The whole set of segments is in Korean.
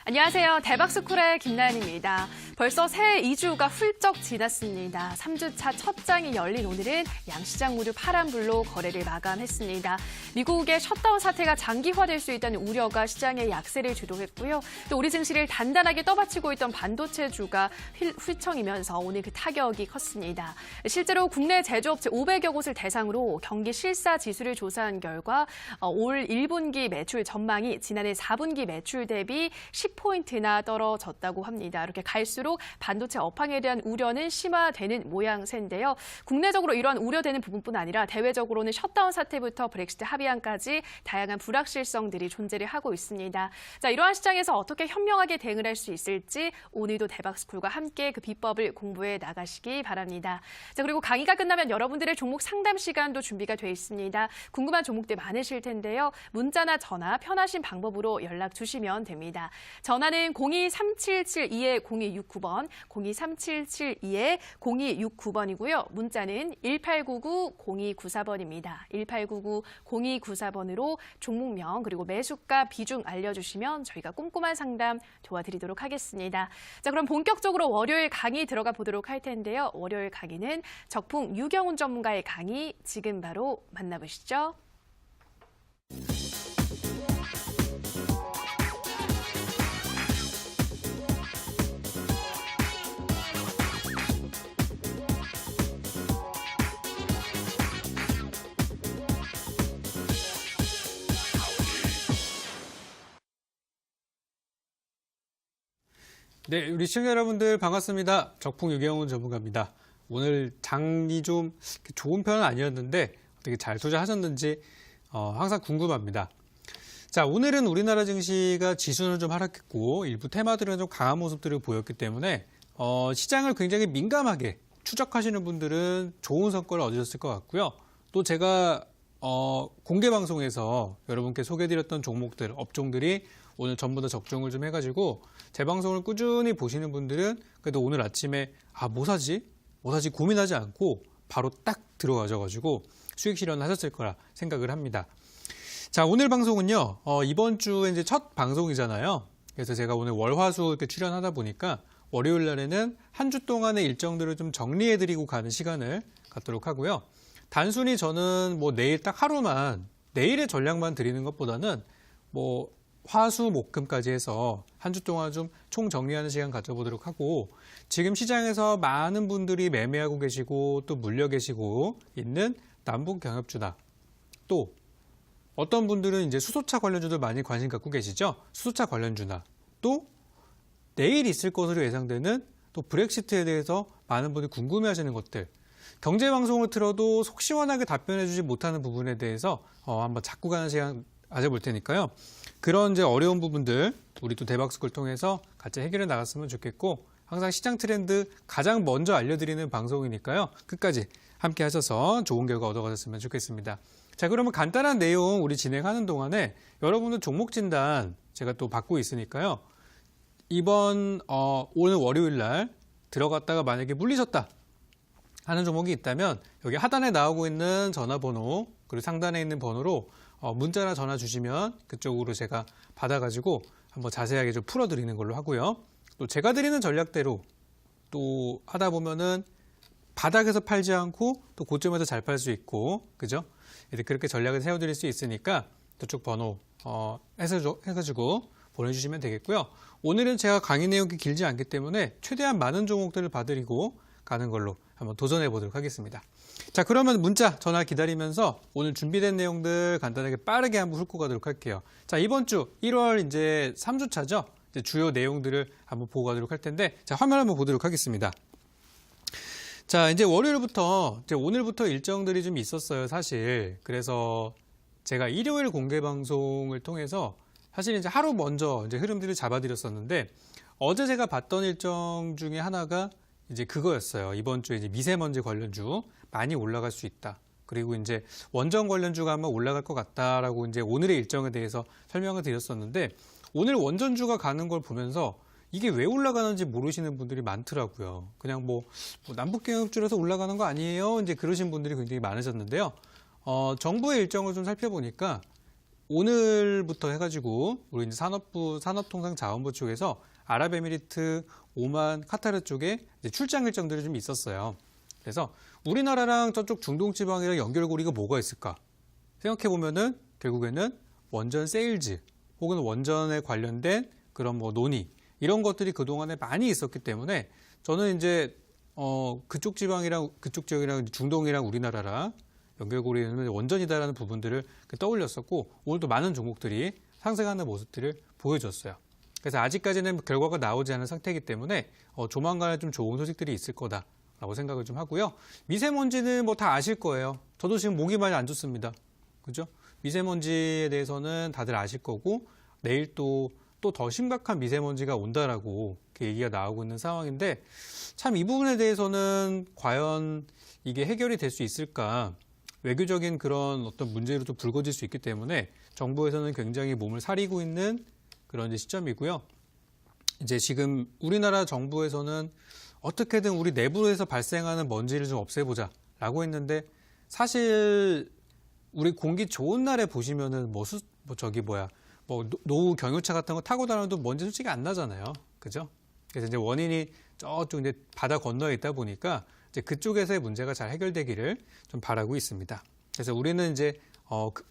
안녕하세요. 대박스쿨의 김나연입니다. 벌써 새해 2주가 훌쩍 지났습니다. 3주차 첫 장이 열린 오늘은 양시장 모두 파란불로 거래를 마감했습니다. 미국의 셧다운 사태가 장기화될 수 있다는 우려가 시장의 약세를 주도했고요. 또 우리 증시를 단단하게 떠받치고 있던 반도체주가 휘청이면서 오늘 그 타격이 컸습니다. 실제로 국내 제조업체 500여 곳을 대상으로 경기 실사 지수를 조사한 결과 올 1분기 매출 전망이 지난해 4분기 매출 대비 10포인트나 떨어졌다고 합니다. 이렇게 갈수록 반도체 업황에 대한 우려는 심화되는 모양새인데요. 국내적으로 이러한 우려되는 부분뿐 아니라 대외적으로는 셧다운 사태부터 브렉시트 합의안까지 다양한 불확실성들이 존재를 하고 있습니다. 자, 이러한 시장에서 어떻게 현명하게 대응을 할 수 있을지 오늘도 대박스쿨과 함께 그 비법을 공부해 나가시기 바랍니다. 자, 그리고 강의가 끝나면 여러분들의 종목 상담 시간도 준비가 돼 있습니다. 궁금한 종목들 많으실 텐데요. 문자나 전화 편하신 방법으로 연락 주시면 됩니다. 전화는 023772-0269번, 023772-0269번이고요. 문자는 1899-0294번입니다. 1899-0294번으로 종목명 그리고 매수가 비중 알려주시면 저희가 꼼꼼한 상담 도와드리도록 하겠습니다. 자, 그럼 본격적으로 월요일 강의 들어가 보도록 할 텐데요. 월요일 강의는 적풍 유경훈 전문가의 강의 지금 바로 만나보시죠. 네, 우리 시청자 여러분들 반갑습니다. 적풍 유경훈 전문가입니다. 오늘 장이 좀 좋은 편은 아니었는데 어떻게 잘 투자하셨는지 항상 궁금합니다. 자, 오늘은 우리나라 증시가 지수는 좀 하락했고 일부 테마들은 좀 강한 모습들을 보였기 때문에 시장을 굉장히 민감하게 추적하시는 분들은 좋은 성과를 얻으셨을 것 같고요. 또 제가 공개 방송에서 여러분께 소개해드렸던 종목들, 업종들이 오늘 전부 다 적중을 좀 해가지고 제 방송을 꾸준히 보시는 분들은 그래도 오늘 아침에 뭐 사지 고민하지 않고 바로 딱 들어가셔가지고 수익 실현하셨을 거라 생각을 합니다. 자, 오늘 방송은요, 이번 주에 이제 첫 방송이잖아요. 그래서 제가 오늘 월화수 이렇게 출연하다 보니까 월요일 날에는 한 주 동안의 일정들을 좀 정리해드리고 가는 시간을 갖도록 하고요. 단순히 저는 내일 딱 하루만, 내일의 전략만 드리는 것보다는 화수, 목금까지 해서 한 주 동안 좀 총 정리하는 시간 가져보도록 하고 지금 시장에서 많은 분들이 매매하고 계시고 또 물려 계시고 있는 남북 경협주나 또 어떤 분들은 이제 수소차 관련주도 많이 관심 갖고 계시죠. 수소차 관련주나 또 내일 있을 것으로 예상되는 또 브렉시트에 대해서 많은 분들이 궁금해하시는 것들 경제방송을 틀어도 속 시원하게 답변해주지 못하는 부분에 대해서 한번 잡고 가는 시간 가져볼 테니까요. 그런 이제 어려운 부분들 우리 또 대박스쿨 통해서 같이 해결해 나갔으면 좋겠고 항상 시장 트렌드 가장 먼저 알려드리는 방송이니까요. 끝까지 함께 하셔서 좋은 결과 얻어가셨으면 좋겠습니다. 자, 그러면 간단한 내용 우리 진행하는 동안에 여러분들 종목 진단 제가 또 받고 있으니까요. 이번 오늘 월요일 날 들어갔다가 만약에 물리셨다 하는 종목이 있다면 여기 하단에 나오고 있는 전화번호 그리고 상단에 있는 번호로 문자나 전화 주시면 그쪽으로 제가 받아가지고 한번 자세하게 좀 풀어드리는 걸로 하고요. 또 제가 드리는 전략대로 또 하다 보면은 바닥에서 팔지 않고 또 고점에서 잘 팔 수 있고, 그죠? 그렇게 전략을 세워드릴 수 있으니까 저쪽 번호 해가지고 보내주시면 되겠고요. 오늘은 제가 강의 내용이 길지 않기 때문에 최대한 많은 종목들을 봐드리고 가는 걸로 한번 도전해 보도록 하겠습니다. 자, 그러면 문자, 전화 기다리면서 오늘 준비된 내용들 간단하게 빠르게 한번 훑고 가도록 할게요. 자, 이번 주 1월 이제 3주차죠. 이제 주요 내용들을 한번 보고 가도록 할 텐데, 자, 화면 한번 보도록 하겠습니다. 자, 이제 월요일부터, 이제 오늘부터 일정들이 좀 있었어요, 사실. 그래서 제가 일요일 공개 방송을 통해서 사실 이제 하루 먼저 이제 흐름들을 잡아드렸었는데, 어제 제가 봤던 일정 중에 하나가 이제 그거였어요. 이번 주에 이제 미세먼지 관련주 많이 올라갈 수 있다. 그리고 이제 원전 관련주가 아마 올라갈 것 같다라고 이제 오늘의 일정에 대해서 설명을 드렸었는데 오늘 원전주가 가는 걸 보면서 이게 왜 올라가는지 모르시는 분들이 많더라고요. 그냥 남북경협주라서 올라가는 거 아니에요? 이제 그러신 분들이 굉장히 많으셨는데요. 정부의 일정을 좀 살펴보니까 오늘부터 해가지고 우리 이제 산업부 산업통상자원부 쪽에서 아랍에미리트, 오만, 카타르 쪽에 이제 출장 일정들이 좀 있었어요. 그래서 우리나라랑 저쪽 중동 지방이랑 연결고리가 뭐가 있을까? 생각해 보면은 결국에는 원전 세일즈 혹은 원전에 관련된 그런 뭐 논의 이런 것들이 그동안에 많이 있었기 때문에 저는 이제 그쪽 지방이랑 그쪽 지역이랑 중동이랑 우리나라랑 연결고리는 원전이다라는 부분들을 떠올렸었고 오늘도 많은 종목들이 상승하는 모습들을 보여줬어요. 그래서 아직까지는 결과가 나오지 않은 상태이기 때문에 조만간에 좀 좋은 소식들이 있을 거다라고 생각을 좀 하고요. 미세먼지는 뭐 다 아실 거예요. 저도 지금 목이 많이 안 좋습니다. 그죠? 미세먼지에 대해서는 다들 아실 거고 내일 또 더 심각한 미세먼지가 온다라고 얘기가 나오고 있는 상황인데 참 이 부분에 대해서는 과연 이게 해결이 될 수 있을까? 외교적인 그런 어떤 문제로도 불거질 수 있기 때문에 정부에서는 굉장히 몸을 사리고 있는 그런 이제 시점이고요. 이제 지금 우리나라 정부에서는 어떻게든 우리 내부에서 발생하는 먼지를 좀 없애보자라고 했는데 사실 우리 공기 좋은 날에 보시면은 노후 경유차 같은 거 타고 다녀도 먼지 솔직히 안 나잖아요. 그죠? 그래서 이제 원인이 저쪽 이제 바다 건너에 있다 보니까 이제 그쪽에서의 문제가 잘 해결되기를 좀 바라고 있습니다. 그래서 우리는 이제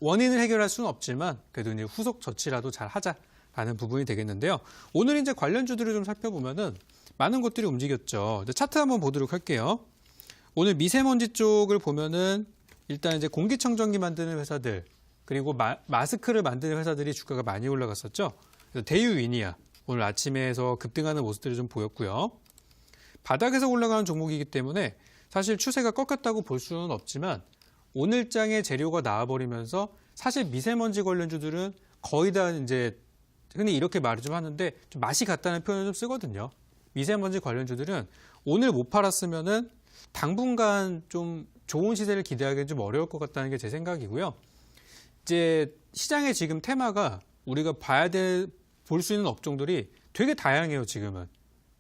원인을 해결할 수는 없지만 그래도 이제 후속 조치라도 잘 하자라는 부분이 되겠는데요. 오늘 이제 관련주들을 좀 살펴보면은 많은 것들이 움직였죠. 이제 차트 한번 보도록 할게요. 오늘 미세먼지 쪽을 보면은 일단 이제 공기청정기 만드는 회사들 그리고 마스크를 만드는 회사들이 주가가 많이 올라갔었죠. 그래서 대유위니아 오늘 아침에서 급등하는 모습들이 좀 보였고요. 바닥에서 올라가는 종목이기 때문에 사실 추세가 꺾였다고 볼 수는 없지만 오늘장에 재료가 나와버리면서 사실 미세먼지 관련주들은 거의 다 이제 흔히 이렇게 말을 좀 하는데 좀 맛이 갔다는 표현을 좀 쓰거든요. 미세먼지 관련주들은 오늘 못 팔았으면은 당분간 좀 좋은 시세를 기대하기는 좀 어려울 것 같다는 게 제 생각이고요. 이제 시장의 지금 테마가 우리가 볼 수 있는 업종들이 되게 다양해요, 지금은.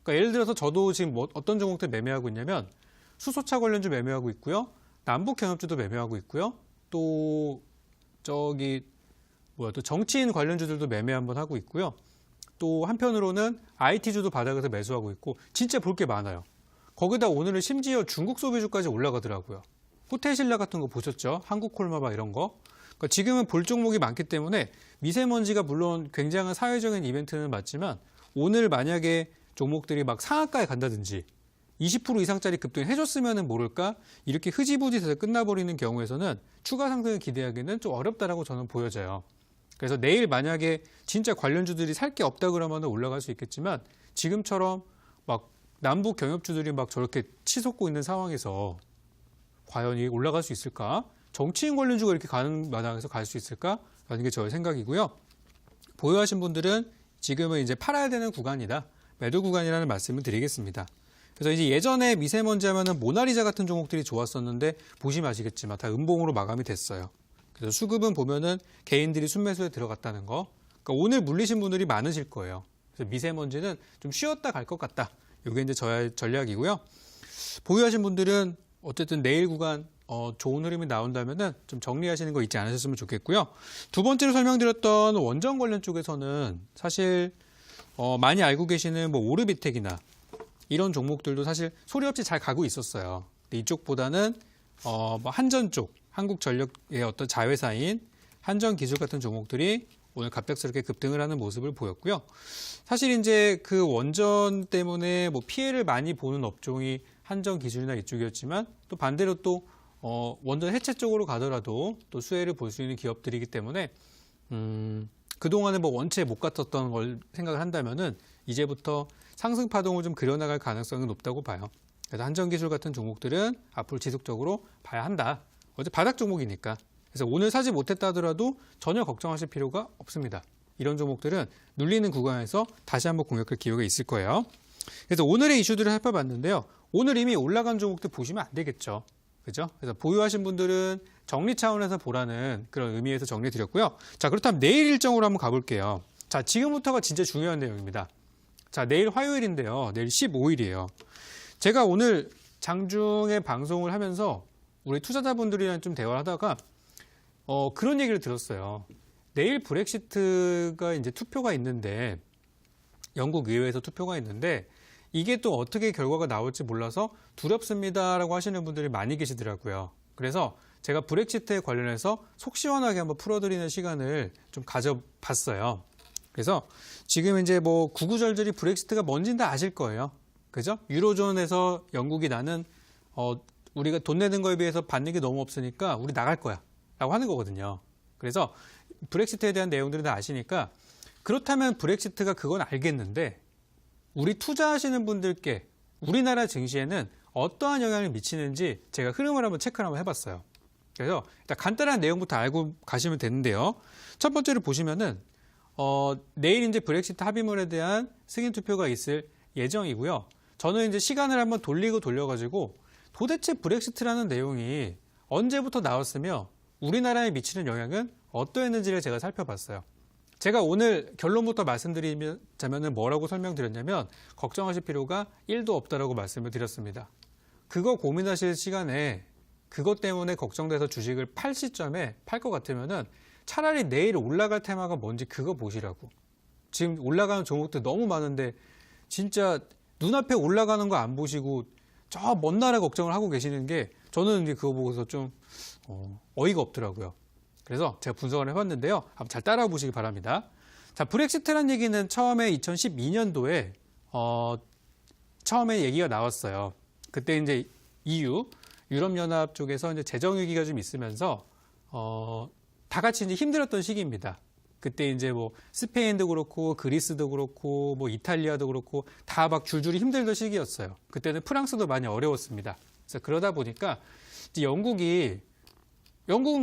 그러니까 예를 들어서 저도 지금 어떤 종목들 매매하고 있냐면 수소차 관련주 매매하고 있고요. 남북 경협주도 매매하고 있고요. 또 또 정치인 관련주들도 매매 한번 하고 있고요. 또 한편으로는 IT주도 바닥에서 매수하고 있고 진짜 볼 게 많아요. 거기다 오늘은 심지어 중국 소비주까지 올라가더라고요. 호텔신라 같은 거 보셨죠? 한국콜마바 이런 거. 그러니까 지금은 볼 종목이 많기 때문에 미세먼지가 물론 굉장한 사회적인 이벤트는 맞지만 오늘 만약에 종목들이 막 상한가에 간다든지 20% 이상짜리 급등을 해줬으면 모를까 이렇게 흐지부지 돼서 끝나버리는 경우에서는 추가 상승을 기대하기는 좀 어렵다라고 저는 보여져요. 그래서 내일 만약에 진짜 관련주들이 살 게 없다 그러면 올라갈 수 있겠지만 지금처럼 막 남북 경협주들이 막 저렇게 치솟고 있는 상황에서 과연 이 올라갈 수 있을까? 정치인 관련주가 이렇게 가는 마당에서 갈 수 있을까라는 게 저의 생각이고요. 보유하신 분들은 지금은 이제 팔아야 되는 구간이다. 매도 구간이라는 말씀을 드리겠습니다. 그래서 이제 예전에 미세먼지 하면은 모나리자 같은 종목들이 좋았었는데 보시면 아시겠지만 다 음봉으로 마감이 됐어요. 그래서 수급은 보면은 개인들이 순매수에 들어갔다는 거. 그러니까 오늘 물리신 분들이 많으실 거예요. 그래서 미세먼지는 좀 쉬었다 갈 것 같다. 이게 이제 저의 전략이고요. 보유하신 분들은 어쨌든 내일 구간 좋은 흐름이 나온다면은 좀 정리하시는 거 잊지 않으셨으면 좋겠고요. 두 번째로 설명드렸던 원전 관련 쪽에서는 사실 많이 알고 계시는 뭐 오르비텍이나 이런 종목들도 사실 소리 없이 잘 가고 있었어요. 근데 이쪽보다는 뭐 한전 쪽, 한국전력의 어떤 자회사인 한전기술 같은 종목들이 오늘 갑작스럽게 급등을 하는 모습을 보였고요. 사실 이제 그 원전 때문에 뭐 피해를 많이 보는 업종이 한전기술이나 이쪽이었지만 또 반대로 또 원전 해체 쪽으로 가더라도 또 수혜를 볼 수 있는 기업들이기 때문에 그동안에 뭐 원체 못 갔었던 걸 생각을 한다면은 이제부터 상승 파동을 좀 그려나갈 가능성이 높다고 봐요. 그래서 한전기술 같은 종목들은 앞으로 지속적으로 봐야 한다. 어제 바닥 종목이니까. 그래서 오늘 사지 못했다 하더라도 전혀 걱정하실 필요가 없습니다. 이런 종목들은 눌리는 구간에서 다시 한번 공략할 기회가 있을 거예요. 그래서 오늘의 이슈들을 살펴봤는데요. 오늘 이미 올라간 종목들 보시면 안 되겠죠. 그죠? 그래서 보유하신 분들은 정리 차원에서 보라는 그런 의미에서 정리해 드렸고요. 자, 그렇다면 내일 일정으로 한번 가볼게요. 자, 지금부터가 진짜 중요한 내용입니다. 자, 내일 화요일인데요. 내일 15일이에요. 제가 오늘 장중에 방송을 하면서 우리 투자자분들이랑 좀 대화를 하다가 그런 얘기를 들었어요. 내일 브렉시트가 이제 투표가 있는데 영국 의회에서 투표가 있는데 이게 또 어떻게 결과가 나올지 몰라서 두렵습니다라고 하시는 분들이 많이 계시더라고요. 그래서 제가 브렉시트에 관련해서 속 시원하게 한번 풀어드리는 시간을 좀 가져봤어요. 그래서 지금 이제 뭐 구구절절히 브렉시트가 뭔지는 다 아실 거예요. 그죠? 유로존에서 영국이 나는 우리가 돈 내는 거에 비해서 받는 게 너무 없으니까 우리 나갈 거야 라고 하는 거거든요. 그래서 브렉시트에 대한 내용들은 다 아시니까 그렇다면 브렉시트가 그건 알겠는데 우리 투자하시는 분들께 우리나라 증시에는 어떠한 영향을 미치는지 제가 흐름을 한번 체크를 한번 해봤어요. 그래서 일단 간단한 내용부터 알고 가시면 되는데요. 첫 번째로 보시면은 내일 이제 브렉시트 합의문에 대한 승인 투표가 있을 예정이고요. 저는 이제 시간을 한번 돌려가지고 도대체 브렉시트라는 내용이 언제부터 나왔으며 우리나라에 미치는 영향은 어떠했는지를 제가 살펴봤어요. 제가 오늘 결론부터 말씀드리자면 뭐라고 설명드렸냐면 걱정하실 필요가 1도 없다라고 말씀을 드렸습니다. 그거 고민하실 시간에 그것 때문에 걱정돼서 주식을 팔 시점에 팔 것 같으면은 차라리 내일 올라갈 테마가 뭔지 그거 보시라고. 지금 올라가는 종목들 너무 많은데 진짜 눈앞에 올라가는 거 안 보시고 저 먼 나라 걱정을 하고 계시는 게 저는 이제 그거 보고서 좀 어이가 없더라고요. 그래서 제가 분석을 해봤는데요. 한번 잘 따라와 보시기 바랍니다. 자, 브렉시트란 얘기는 처음에 2012년도에 처음에 얘기가 나왔어요. 그때 이제 EU 유럽연합 쪽에서 이제 재정 위기가 좀 있으면서 다 같이 이제 힘들었던 시기입니다. 그때 이제 뭐 스페인도 그렇고 그리스도 그렇고 뭐 이탈리아도 그렇고 다 막 줄줄이 힘들던 시기였어요. 그때는 프랑스도 많이 어려웠습니다. 그래서 그러다 보니까 이제 영국은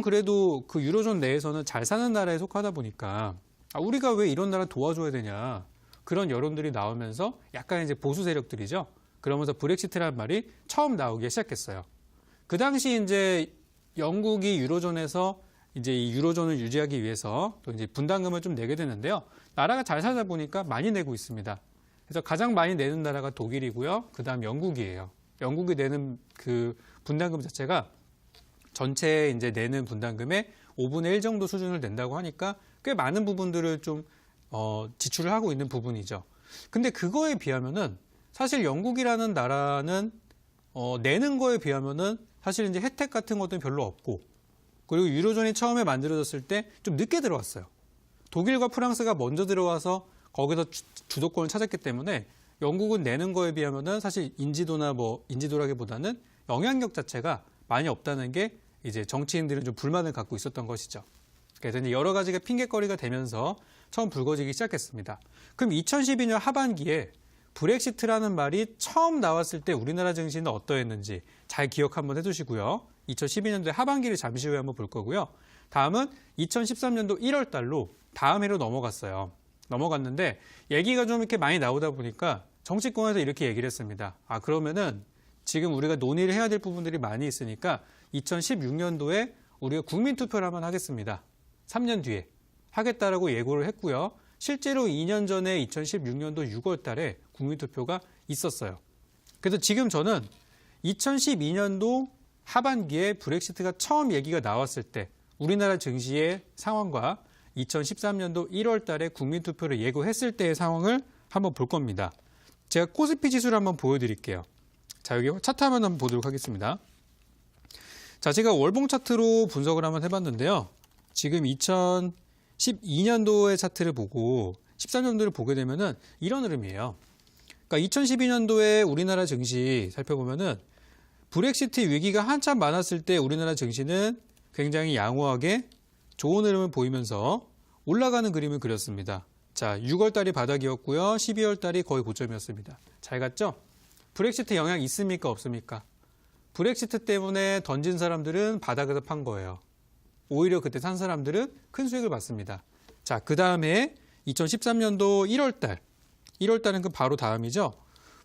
그래도 그 유로존 내에서는 잘 사는 나라에 속하다 보니까 우리가 왜 이런 나라 도와줘야 되냐 그런 여론들이 나오면서 약간 이제 보수 세력들이죠. 그러면서 브렉시트라는 말이 처음 나오기 시작했어요. 그 당시 이제 영국이 유로존에서 이제 이 유로존을 유지하기 위해서 또 이제 분담금을 좀 내게 되는데요. 나라가 잘 살다 보니까 많이 내고 있습니다. 그래서 가장 많이 내는 나라가 독일이고요. 그다음 영국이에요. 영국이 내는 그 분담금 자체가 전체 이제 내는 분담금의 5분의 1 정도 수준을 낸다고 하니까 꽤 많은 부분들을 좀 지출을 하고 있는 부분이죠. 근데 그거에 비하면은 사실 영국이라는 나라는 내는 거에 비하면은 사실 이제 혜택 같은 것들은 별로 없고 그리고 유로존이 처음에 만들어졌을 때 좀 늦게 들어왔어요. 독일과 프랑스가 먼저 들어와서 거기서 주도권을 찾았기 때문에 영국은 내는 거에 비하면은 사실 인지도라기보다는 영향력 자체가 많이 없다는 게 이제 정치인들은 좀 불만을 갖고 있었던 것이죠. 그래서 이제 여러 가지가 핑계거리가 되면서 처음 불거지기 시작했습니다. 그럼 2012년 하반기에 브렉시트라는 말이 처음 나왔을 때 우리나라 증시는 어떠했는지 잘 기억 한번 해두시고요. 2012년도에 하반기를 잠시 후에 한번 볼 거고요. 다음은 2013년도 1월 달로 다음 해로 넘어갔어요. 넘어갔는데 얘기가 좀 이렇게 많이 나오다 보니까 정치권에서 이렇게 얘기를 했습니다. 그러면은 지금 우리가 논의를 해야 될 부분들이 많이 있으니까 2016년도에 우리가 국민투표를 한번 하겠습니다. 3년 뒤에 하겠다라고 예고를 했고요. 실제로 2년 전에 2016년도 6월 달에 국민투표가 있었어요. 그래서 지금 저는 2012년도 하반기에 브렉시트가 처음 얘기가 나왔을 때 우리나라 증시의 상황과 2013년도 1월 달에 국민투표를 예고했을 때의 상황을 한번 볼 겁니다. 제가 코스피 지수를 한번 보여드릴게요. 자, 여기 차트 화면 한번 보도록 하겠습니다. 자, 제가 월봉 차트로 분석을 한번 해봤는데요. 지금 2012년도의 차트를 보고 13년도를 보게 되면은 이런 흐름이에요. 그러니까 2012년도에 우리나라 증시 살펴보면은 브렉시트 위기가 한참 많았을 때 우리나라 증시는 굉장히 양호하게 좋은 흐름을 보이면서 올라가는 그림을 그렸습니다. 자, 6월 달이 바닥이었고요. 12월 달이 거의 고점이었습니다. 잘 갔죠? 브렉시트 영향 있습니까? 없습니까? 브렉시트 때문에 던진 사람들은 바닥에서 판 거예요. 오히려 그때 산 사람들은 큰 수익을 받습니다. 자, 그 다음에 2013년도 1월 달. 1월 달은 그 바로 다음이죠.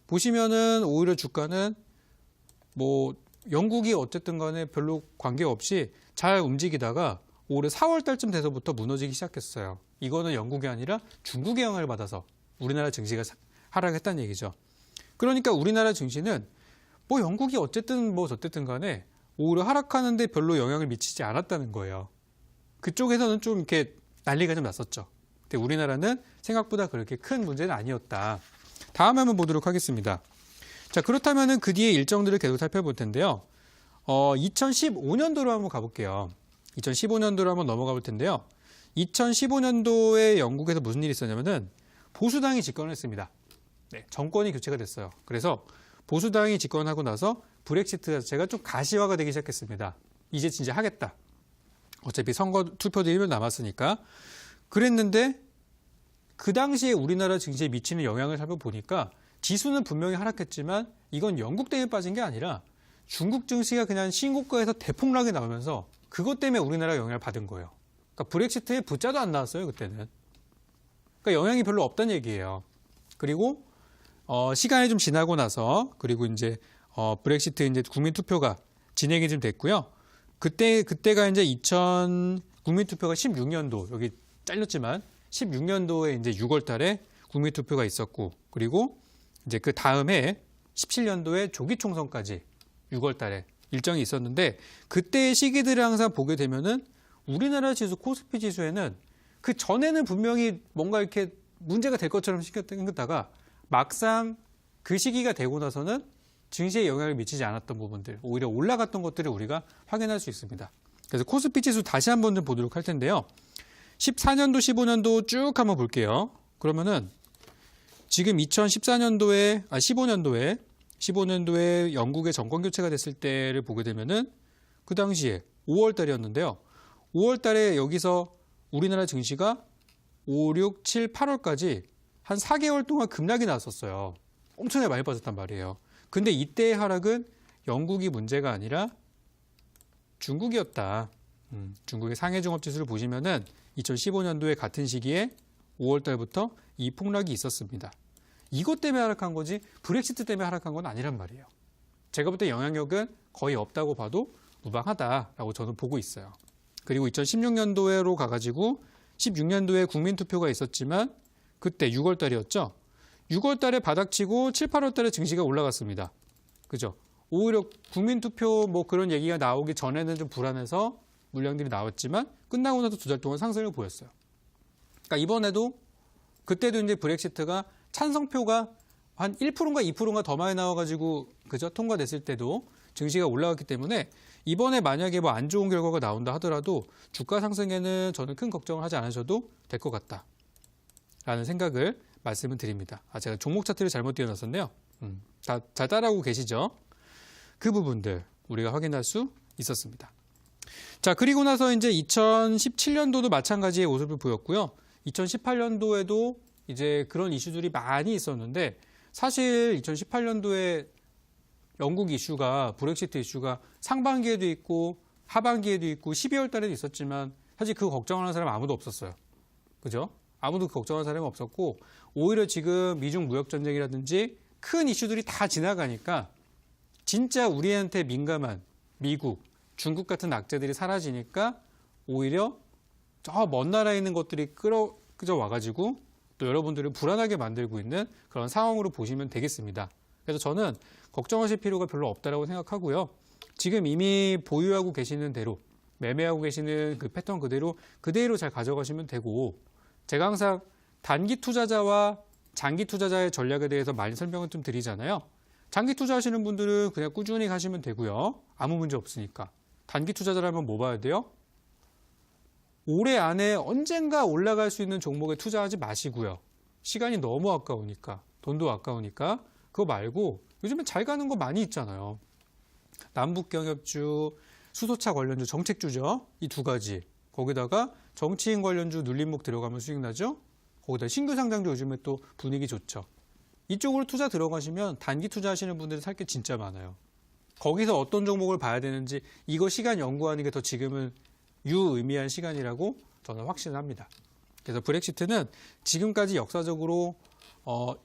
보시면은 오히려 주가는 뭐 영국이 어쨌든 간에 별로 관계없이 잘 움직이다가 올해 4월 달쯤 돼서부터 무너지기 시작했어요. 이거는 영국이 아니라 중국의 영향을 받아서 우리나라 증시가 하락했다는 얘기죠. 그러니까 우리나라 증시는 뭐 영국이 어쨌든 뭐 어쨌든 간에 오히려 하락하는데 별로 영향을 미치지 않았다는 거예요. 그쪽에서는 좀 이렇게 난리가 좀 났었죠. 근데 우리나라는 생각보다 그렇게 큰 문제는 아니었다. 다음 한번 보도록 하겠습니다. 자, 그렇다면은 그 뒤에 일정들을 계속 살펴볼 텐데요. 2015년도로 한번 가볼게요. 2015년도로 한번 넘어가 볼 텐데요. 2015년도에 영국에서 무슨 일이 있었냐면은 보수당이 집권을 했습니다. 네, 정권이 교체가 됐어요. 그래서 보수당이 집권하고 나서 브렉시트 자체가 좀 가시화가 되기 시작했습니다. 이제 진짜 하겠다. 어차피 선거 투표도 1년 남았으니까. 그랬는데 그 당시에 우리나라 증시에 미치는 영향을 살펴보니까 지수는 분명히 하락했지만 이건 영국 때문에 빠진 게 아니라 중국 증시가 그냥 신고가에서 대폭락이 나오면서 그것 때문에 우리나라가 영향을 받은 거예요. 그러니까 브렉시트에 부자도 안 나왔어요, 그때는. 그러니까 영향이 별로 없다는 얘기예요. 그리고 시간이 좀 지나고 나서 그리고 이제 브렉시트 이제 국민 투표가 진행이 좀 됐고요. 그때가 이제 국민 투표가 16년도 여기 잘렸지만 16년도에 이제 6월 달에 국민 투표가 있었고 그리고 이제 그 다음에 17년도에 조기 총선까지 6월 달에 일정이 있었는데 그때의 시기들을 항상 보게 되면은 우리나라 지수 코스피 지수에는 그 전에는 분명히 뭔가 이렇게 문제가 될 것처럼 생겼다가 막상 그 시기가 되고 나서는 증시에 영향을 미치지 않았던 부분들, 오히려 올라갔던 것들을 우리가 확인할 수 있습니다. 그래서 코스피 지수 다시 한번 좀 보도록 할 텐데요. 14년도, 15년도 쭉 한번 볼게요. 그러면은 지금 15년도에 영국의 정권 교체가 됐을 때를 보게 되면은 그 당시에 5월 달이었는데요. 5월 달에 여기서 우리나라 증시가 5, 6, 7, 8월까지 한 4개월 동안 급락이 나왔었어요. 엄청나게 많이 빠졌단 말이에요. 근데 이때의 하락은 영국이 문제가 아니라 중국이었다. 중국의 상해종합지수를 보시면은 2015년도에 같은 시기에 5월 달부터 이 폭락이 있었습니다. 이것 때문에 하락한 거지 브렉시트 때문에 하락한 건 아니란 말이에요. 제가 볼 때 영향력은 거의 없다고 봐도 무방하다라고 저는 보고 있어요. 그리고 2016년도로 가가지고 16년도에 국민투표가 있었지만 그때 6월 달이었죠. 6월 달에 바닥치고 7, 8월 달에 증시가 올라갔습니다. 그죠? 오히려 국민투표 뭐 그런 얘기가 나오기 전에는 좀 불안해서 물량들이 나왔지만 끝나고 나서 2달 동안 상승을 보였어요. 그러니까 이번에도 그때도 이제 브렉시트가 찬성표가 한 1%인가 2%인가 더 많이 나와가지고 그죠? 통과됐을 때도 증시가 올라갔기 때문에 이번에 만약에 뭐 안 좋은 결과가 나온다 하더라도 주가 상승에는 저는 큰 걱정을 하지 않으셔도 될 것 같다라는 생각을 말씀을 드립니다. 제가 종목 차트를 잘못 띄워놨었네요. 다 잘 따라오고 계시죠? 그 부분들 우리가 확인할 수 있었습니다. 자, 그리고 나서 이제 2017년도도 마찬가지의 모습을 보였고요. 2018년도에도 이제 그런 이슈들이 많이 있었는데 사실 2018년도에 영국 이슈가 브렉시트 이슈가 상반기에도 있고 하반기에도 있고 12월 달에도 있었지만 사실 그 걱정하는 사람 아무도 없었어요. 그죠? 아무도 그 걱정하는 사람이 없었고 오히려 지금 미중 무역 전쟁이라든지 큰 이슈들이 다 지나가니까 진짜 우리한테 민감한 미국, 중국 같은 악재들이 사라지니까 오히려 저 먼 나라에 있는 것들이 끌어 와가지고 또 여러분들을 불안하게 만들고 있는 그런 상황으로 보시면 되겠습니다. 그래서 저는 걱정하실 필요가 별로 없다라고 생각하고요. 지금 이미 보유하고 계시는 대로 매매하고 계시는 그 패턴 그대로 잘 가져가시면 되고 제가 항상 단기 투자자와 장기 투자자의 전략에 대해서 많이 설명을 좀 드리잖아요. 장기 투자하시는 분들은 그냥 꾸준히 가시면 되고요. 아무 문제 없으니까. 단기 투자자라면 뭐 봐야 돼요? 올해 안에 언젠가 올라갈 수 있는 종목에 투자하지 마시고요. 시간이 너무 아까우니까, 돈도 아까우니까 그거 말고 요즘에 잘 가는 거 많이 있잖아요. 남북경협주, 수소차 관련주, 정책주죠. 이 두 가지. 거기다가 정치인 관련주 눌림목 들어가면 수익 나죠. 거기다 신규 상장주 요즘에 또 분위기 좋죠. 이쪽으로 투자 들어가시면 단기 투자하시는 분들이 살 게 진짜 많아요. 거기서 어떤 종목을 봐야 되는지 이거 시간 연구하는 게 더 지금은 유의미한 시간이라고 저는 확신합니다. 그래서 브렉시트는 지금까지 역사적으로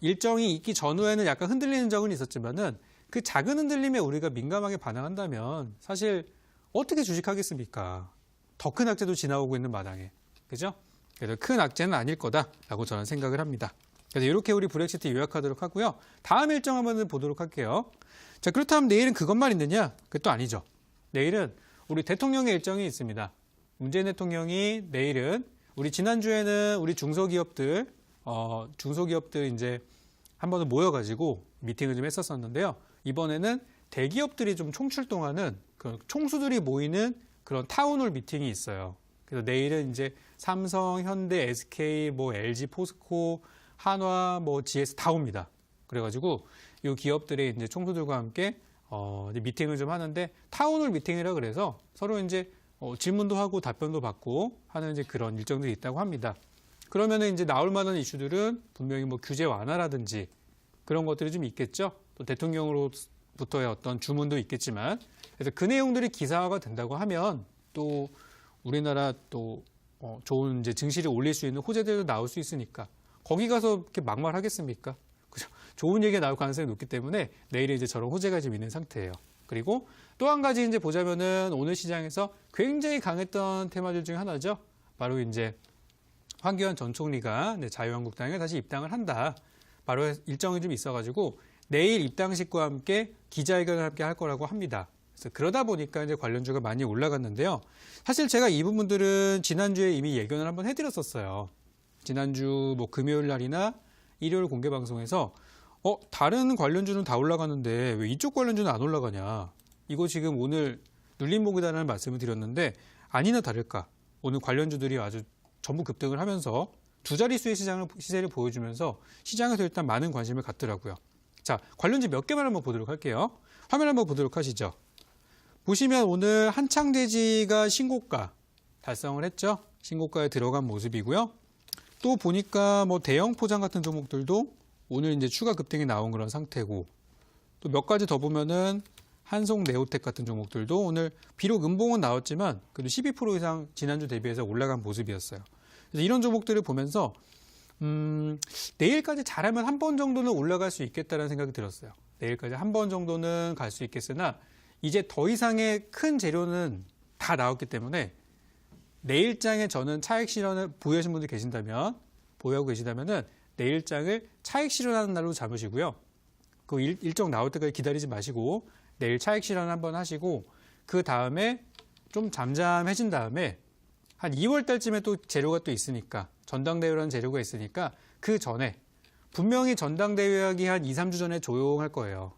일정이 있기 전후에는 약간 흔들리는 적은 있었지만은 그 작은 흔들림에 우리가 민감하게 반응한다면 사실 어떻게 주식하겠습니까? 더 큰 악재도 지나오고 있는 마당에. 그죠? 그래서 큰 악재는 아닐 거다라고 저는 생각을 합니다. 그래서 이렇게 우리 브렉시트 요약하도록 하고요. 다음 일정 한번 보도록 할게요. 자, 그렇다면 내일은 그것만 있느냐? 그것도 아니죠. 내일은 우리 대통령의 일정이 있습니다. 문재인 대통령이 내일은 우리 지난주에는 우리 중소기업들 이제 한 번은 모여가지고 미팅을 좀 했었었는데요. 이번에는 대기업들이 좀 총출동하는 그 총수들이 모이는 그런 타운홀 미팅이 있어요. 그래서 내일은 이제 삼성, 현대, SK, 뭐 LG, 포스코, 한화, 뭐 GS 다 옵니다. 그래가지고 이 기업들의 이제 총수들과 함께 이제 미팅을 좀 하는데 타운홀 미팅이라 그래서 서로 이제 질문도 하고 답변도 받고 하는 이제 그런 일정들이 있다고 합니다. 그러면은 이제 나올 만한 이슈들은 분명히 뭐 규제 완화라든지 그런 것들이 좀 있겠죠. 또 대통령으로부터의 어떤 주문도 있겠지만 그래서 그 내용들이 기사화가 된다고 하면 또 우리나라 또 좋은 이제 증시를 올릴 수 있는 호재들도 나올 수 있으니까 거기 가서 이렇게 막말하겠습니까? 그죠? 좋은 얘기가 나올 가능성이 높기 때문에 내일에 이제 저런 호재가 좀 있는 상태예요. 그리고 또 한 가지 이제 보자면은 오늘 시장에서 굉장히 강했던 테마들 중에 하나죠. 바로 이제 황교안 전 총리가 자유한국당에 다시 입당을 한다. 바로 일정이 좀 있어가지고 내일 입당식과 함께 기자회견을 함께 할 거라고 합니다. 그래서 그러다 보니까 이제 관련주가 많이 올라갔는데요. 사실 제가 이 부분들은 지난주에 이미 예견을 한번 해드렸었어요. 지난주 뭐 금요일 날이나 일요일 공개 방송에서 다른 관련주는 다 올라가는데 왜 이쪽 관련주는 안 올라가냐. 이거 지금 오늘 눌림목이다라는 말씀을 드렸는데 아니나 다를까. 오늘 관련주들이 아주 전부 급등을 하면서 두 자릿수의 시세를 보여주면서 시장에서 일단 많은 관심을 갖더라고요. 자, 관련주 몇 개만 한번 보도록 할게요. 화면 한번 보도록 하시죠. 보시면 오늘 한창대지가 신고가 달성을 했죠. 신고가에 들어간 모습이고요. 또 보니까 뭐 대형 포장 같은 종목들도 오늘 이제 추가 급등이 나온 그런 상태고 또 몇 가지 더 보면은 한송 네오텍 같은 종목들도 오늘 비록 음봉은 나왔지만 그래도 12% 이상 지난주 대비해서 올라간 모습이었어요. 그래서 이런 종목들을 보면서 내일까지 잘하면 한 번 정도는 올라갈 수 있겠다는 생각이 들었어요. 내일까지 한 번 정도는 갈 수 있겠으나 이제 더 이상의 큰 재료는 다 나왔기 때문에 내일장에 저는 차익 실현을 보유하신 분들 보유하고 계시다면은 내일장을 차익 실현하는 날로 잡으시고요. 그 일정 나올 때까지 기다리지 마시고 내일 차익 실현 한번 하시고 그 다음에 좀 잠잠해진 다음에 한 2월 달쯤에 또 재료가 또 있으니까 전당대회라는 재료가 있으니까 그 전에 분명히 전당대회하기 한 2, 3주 전에 조용할 거예요.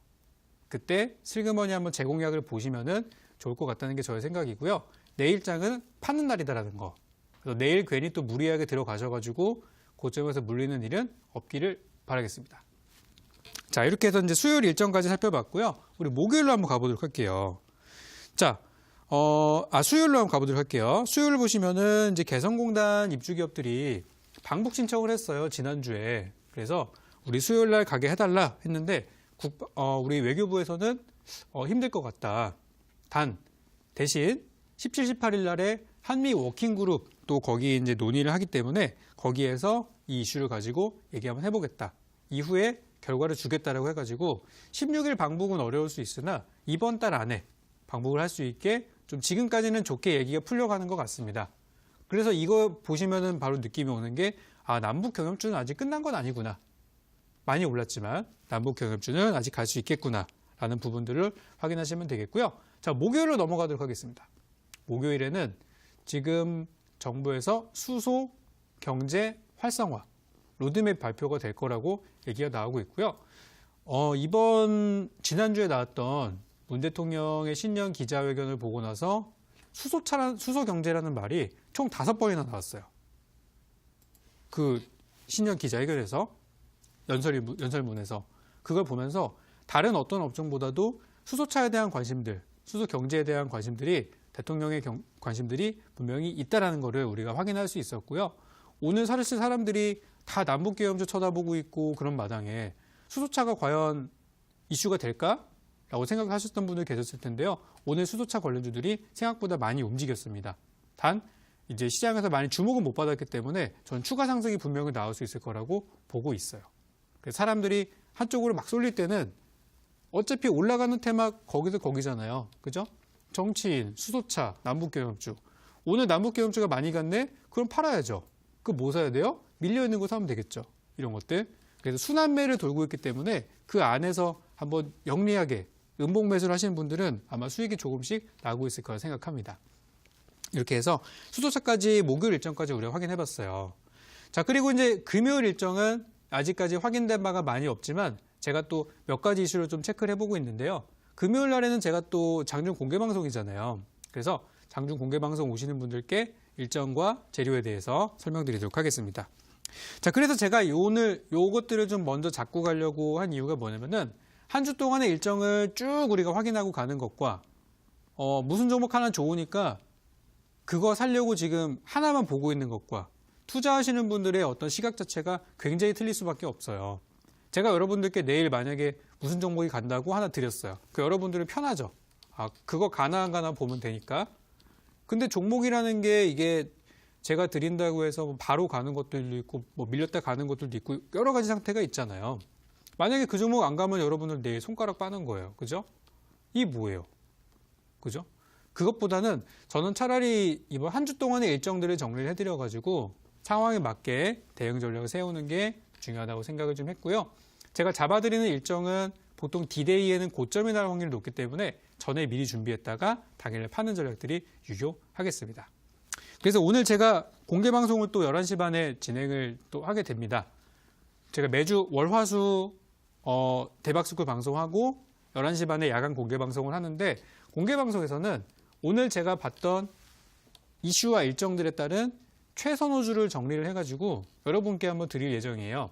그때 슬그머니 한번 제공약을 보시면은 좋을 것 같다는 게 저의 생각이고요. 내일장은 파는 날이다라는 거. 그래서 내일 괜히 또 무리하게 들어가셔가지고 고점에서 물리는 일은 없기를 바라겠습니다. 자, 이렇게 해서 이제 수요일 일정까지 살펴봤고요. 우리 목요일로 한번 가보도록 할게요. 자, 수요일로 한번 가보도록 할게요. 수요일 보시면은 이제 개성공단 입주기업들이 방북 신청을 했어요. 지난주에. 그래서 우리 수요일 날 가게 해달라 했는데 우리 외교부에서는 힘들 것 같다. 대신 17, 18일 날에 한미 워킹그룹 또 거기 이제 논의를 하기 때문에 거기에서 이 이슈를 가지고 얘기 한번 해보겠다. 이후에 결과를 주겠다라고 해가지고 16일 방북은 어려울 수 있으나 이번 달 안에 방북을 할 수 있게 좀 지금까지는 좋게 얘기가 풀려가는 것 같습니다. 그래서 이거 보시면은 바로 느낌이 오는 게 남북 경협주는 아직 끝난 건 아니구나. 많이 올랐지만 남북 경협주는 아직 갈 수 있겠구나라는 부분들을 확인하시면 되겠고요. 자, 목요일로 넘어가도록 하겠습니다. 목요일에는 지금 정부에서 수소 경제 활성화 로드맵 발표가 될 거라고 얘기가 나오고 있고요. 지난주에 나왔던 문 대통령의 신년 기자회견을 보고 나서 수소 경제라는 말이 총 5번이나 나왔어요. 그 신년 기자회견에서 연설문에서 그걸 보면서 다른 어떤 업종보다도 수소차에 대한 관심들, 수소 경제에 대한 관심들이 대통령의 관심들이 분명히 있다라는 것을 우리가 확인할 수 있었고요. 오늘 사실 사람들이 다 남북계엄주 쳐다보고 있고 그런 마당에 수소차가 과연 이슈가 될까라고 생각하셨던 분들 계셨을 텐데요. 오늘 수소차 관련주들이 생각보다 많이 움직였습니다. 단 이제 시장에서 많이 주목은 못 받았기 때문에 전 추가 상승이 분명히 나올 수 있을 거라고 보고 있어요. 그래서 사람들이 한쪽으로 막 쏠릴 때는 어차피 올라가는 테마 거기잖아요. 그죠? 정치인, 수소차, 남북계엄주. 오늘 남북계엄주가 많이 갔네? 그럼 팔아야죠. 그거 뭐 사야 돼요? 밀려있는 거 사면 되겠죠. 이런 것들. 그래서 순환매를 돌고 있기 때문에 그 안에서 한번 영리하게 음봉 매수를 하시는 분들은 아마 수익이 조금씩 나고 있을 거라 생각합니다. 이렇게 해서 수소차까지 목요일 일정까지 우리가 확인해 봤어요. 자, 그리고 이제 금요일 일정은 아직까지 확인된 바가 많이 없지만 제가 또 몇 가지 이슈를 좀 체크를 해보고 있는데요. 금요일 날에는 제가 또 장중 공개 방송이잖아요. 그래서 장중 공개 방송 오시는 분들께 일정과 재료에 대해서 설명드리도록 하겠습니다. 자, 그래서 제가 오늘 요것들을 좀 먼저 잡고 가려고 한 이유가 뭐냐면은 한 주 동안의 일정을 쭉 우리가 확인하고 가는 것과 무슨 종목 하나 좋으니까 그거 살려고 지금 하나만 보고 있는 것과 투자하시는 분들의 어떤 시각 자체가 굉장히 틀릴 수밖에 없어요. 제가 여러분들께 내일 만약에 무슨 종목이 간다고 하나 드렸어요. 그 여러분들은 편하죠. 아, 그거 가나 안 가나 보면 되니까. 근데 종목이라는 게 이게 제가 드린다고 해서 바로 가는 것들도 있고 뭐 밀렸다 가는 것들도 있고 여러 가지 상태가 있잖아요. 만약에 그 종목 안 가면 여러분들 내일 손가락 빠는 거예요. 그죠? 이게 뭐예요? 그죠? 그것보다는 저는 차라리 이번 한 주 동안의 일정들을 정리를 해드려가지고 상황에 맞게 대응 전략을 세우는 게 중요하다고 생각을 좀 했고요. 제가 잡아드리는 일정은 보통 D-Day에는 고점이 날 확률이 높기 때문에 전에 미리 준비했다가 당일 파는 전략들이 유효하겠습니다. 그래서 오늘 제가 공개 방송을 또 11시 반에 진행을 또 하게 됩니다. 제가 매주 월화수 대박스쿨 방송하고 11시 반에 야간 공개 방송을 하는데 공개 방송에서는 오늘 제가 봤던 이슈와 일정들에 따른 최선호주를 정리를 해가지고 여러분께 한번 드릴 예정이에요.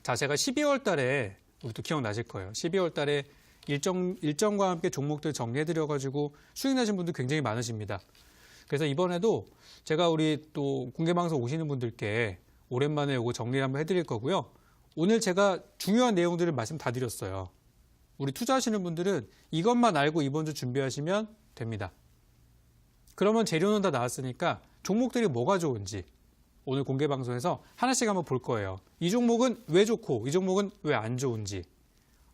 자, 제가 12월 달에 우리도 기억나실 거예요. 12월 달에 일정과 함께 종목들 정리해드려가지고 수익 나신 분들 굉장히 많으십니다. 그래서 이번에도 제가 우리 또 공개방송 오시는 분들께 오랜만에 이거 정리를 한번 해드릴 거고요. 오늘 제가 중요한 내용들을 말씀 다 드렸어요. 우리 투자하시는 분들은 이것만 알고 이번 주 준비하시면 됩니다. 그러면 재료는 다 나왔으니까 종목들이 뭐가 좋은지 오늘 공개방송에서 하나씩 한번 볼 거예요. 이 종목은 왜 좋고 이 종목은 왜 안 좋은지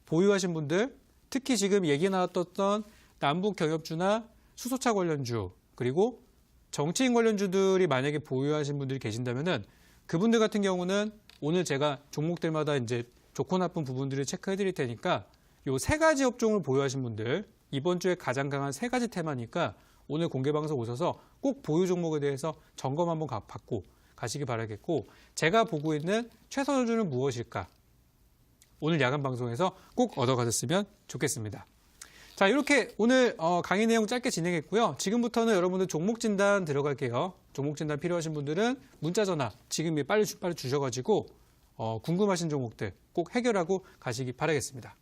보유하신 분들, 특히 지금 얘기 나왔던 남북 경협주나 수소차 관련주 그리고 정치인 관련주들이 만약에 보유하신 분들이 계신다면은 그분들 같은 경우는 오늘 제가 종목들마다 이제 좋고 나쁜 부분들을 체크해 드릴 테니까 요 세 가지 업종을 보유하신 분들 이번 주에 가장 강한 세 가지 테마니까 오늘 공개 방송 오셔서 꼭 보유 종목에 대해서 점검 한번 받고 가시기 바라겠고 제가 보고 있는 최선호주는 무엇일까? 오늘 야간 방송에서 꼭 얻어가셨으면 좋겠습니다. 자, 이렇게 오늘 강의 내용 짧게 진행했고요. 지금부터는 여러분들 종목 진단 들어갈게요. 종목 진단 필요하신 분들은 문자 전화 지금 빨리 주셔가지고 궁금하신 종목들 꼭 해결하고 가시기 바라겠습니다.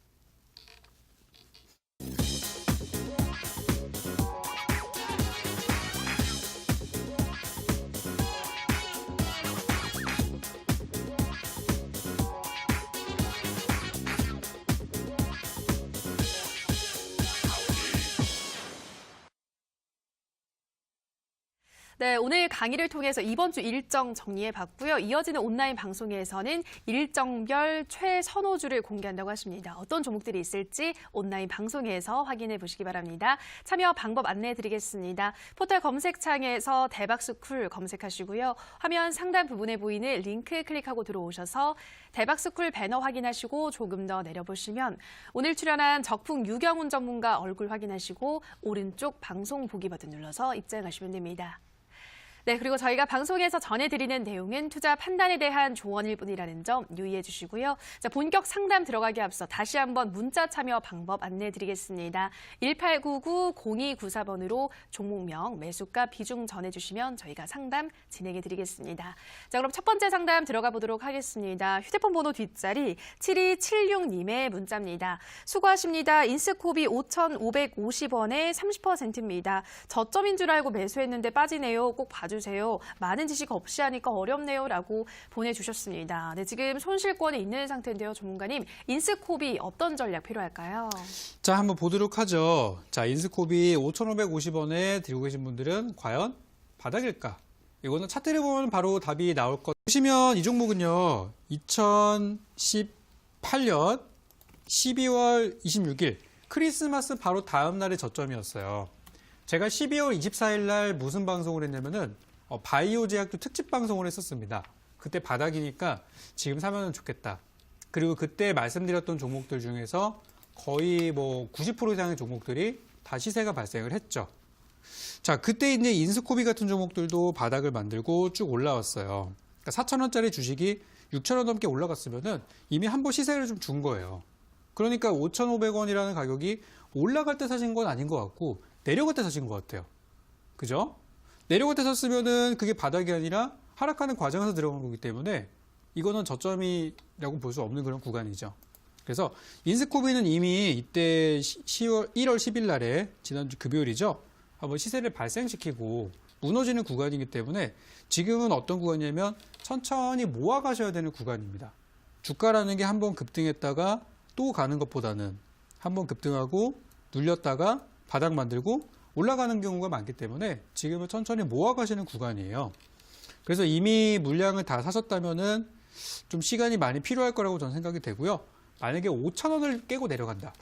네, 오늘 강의를 통해서 이번 주 일정 정리해봤고요. 이어지는 온라인 방송에서는 일정별 최선호주를 공개한다고 하십니다. 어떤 종목들이 있을지 온라인 방송에서 확인해 보시기 바랍니다. 참여 방법 안내해드리겠습니다. 포털 검색창에서 대박스쿨 검색하시고요. 화면 상단 부분에 보이는 링크 클릭하고 들어오셔서 대박스쿨 배너 확인하시고 조금 더 내려보시면 오늘 출연한 적풍 유경훈 전문가 얼굴 확인하시고 오른쪽 방송 보기 버튼 눌러서 입장하시면 됩니다. 네, 그리고 저희가 방송에서 전해드리는 내용은 투자 판단에 대한 조언일 뿐이라는 점 유의해 주시고요. 자, 본격 상담 들어가기 앞서 다시 한번 문자 참여 방법 안내해드리겠습니다. 1899-0294번으로 종목명, 매수가, 비중 전해주시면 저희가 상담 진행해드리겠습니다. 자, 그럼 첫 번째 상담 들어가 보도록 하겠습니다. 휴대폰 번호 뒷자리 7276님의 문자입니다. 수고하십니다. 인스코비 5,550원에 30%입니다. 저점인 줄 알고 매수했는데 빠지네요. 꼭 봐주세요. 많은 지식 없이 하니까 어렵네요. 라고 보내주셨습니다. 네, 지금 손실권이 있는 상태인데요. 전문가님, 인스코비 어떤 전략 필요할까요? 자, 한번 보도록 하죠. 자, 인스코비 5,550원에 들고 계신 분들은 과연 바닥일까? 이거는 차트를 보면 바로 답이 나올 것. 보시면 이 종목은요. 2018년 12월 26일 크리스마스 바로 다음 날의 저점이었어요. 제가 12월 24일 날 무슨 방송을 했냐면은 바이오 제약도 특집 방송을 했었습니다. 그때 바닥이니까 지금 사면 좋겠다. 그리고 그때 말씀드렸던 종목들 중에서 거의 뭐 90% 이상의 종목들이 다 시세가 발생을 했죠. 자, 그때 이제 인스코비 같은 종목들도 바닥을 만들고 쭉 올라왔어요. 그러니까 4,000원짜리 주식이 6,000원 넘게 올라갔으면은 이미 한 번 시세를 좀 준 거예요. 그러니까 5,500원이라는 가격이 올라갈 때 사신 건 아닌 것 같고 내려갈 때 사신 것 같아요. 그죠? 내려갈 때 샀으면은 그게 바닥이 아니라 하락하는 과정에서 들어간 거기 때문에 이거는 저점이라고 볼 수 없는 그런 구간이죠. 그래서 인스코비는 이미 이때 1월 10일 날에 지난주 금요일이죠. 한번 시세를 발생시키고 무너지는 구간이기 때문에 지금은 어떤 구간이냐면 천천히 모아가셔야 되는 구간입니다. 주가라는 게 한번 급등했다가 또 가는 것보다는 한번 급등하고 눌렸다가 바닥 만들고 올라가는 경우가 많기 때문에 지금은 천천히 모아가시는 구간이에요. 그래서 이미 물량을 다 사셨다면은 좀 시간이 많이 필요할 거라고 저는 생각이 되고요. 만약에 5,000원을 깨고 내려간다.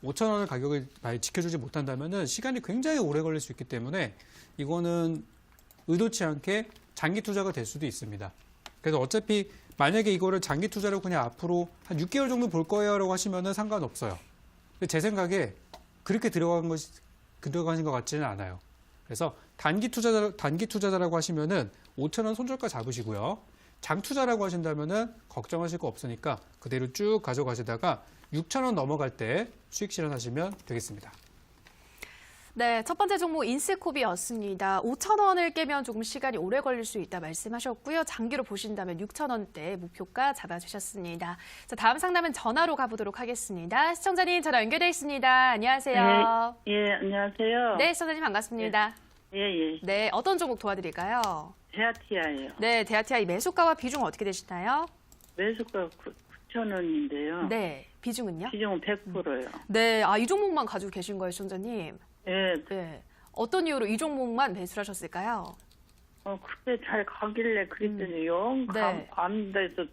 5,000원을 가격을 많이 지켜주지 못한다면은 시간이 굉장히 오래 걸릴 수 있기 때문에 이거는 의도치 않게 장기 투자가 될 수도 있습니다. 그래서 어차피 만약에 이거를 장기 투자로 그냥 앞으로 한 6개월 정도 볼 거예요라고 하시면은 상관없어요. 근데 제 생각에 그렇게 들어가는 것 같지는 않아요. 그래서 단기 투자자라고 하시면은 5,000원 손절가 잡으시고요. 장 투자라고 하신다면은 걱정하실 거 없으니까 그대로 쭉 가져가시다가 6,000원 넘어갈 때 수익 실현하시면 되겠습니다. 네, 첫 번째 종목 인스코비였습니다. 5,000원을 깨면 조금 시간이 오래 걸릴 수 있다 말씀하셨고요. 장기로 보신다면 6,000원대 목표가 잡아주셨습니다. 자, 다음 상담은 전화로 가보도록 하겠습니다. 시청자님 전화 연결돼 있습니다. 안녕하세요. 네, 예, 안녕하세요. 네, 시청자님 반갑습니다. 예, 예. 네, 어떤 종목 도와드릴까요? 대아티아예요. 네, 대아티아이 매수가와 비중 어떻게 되시나요? 매수가 9,000원인데요. 네, 비중은요? 비중은 100%요. 네, 이 종목만 가지고 계신 거예요, 시청자님. 예, 네, 어떤 이유로 이 종목만 매수를 하셨을까요? 그때 잘 가길래 그랬더니 영 네. 안 돼서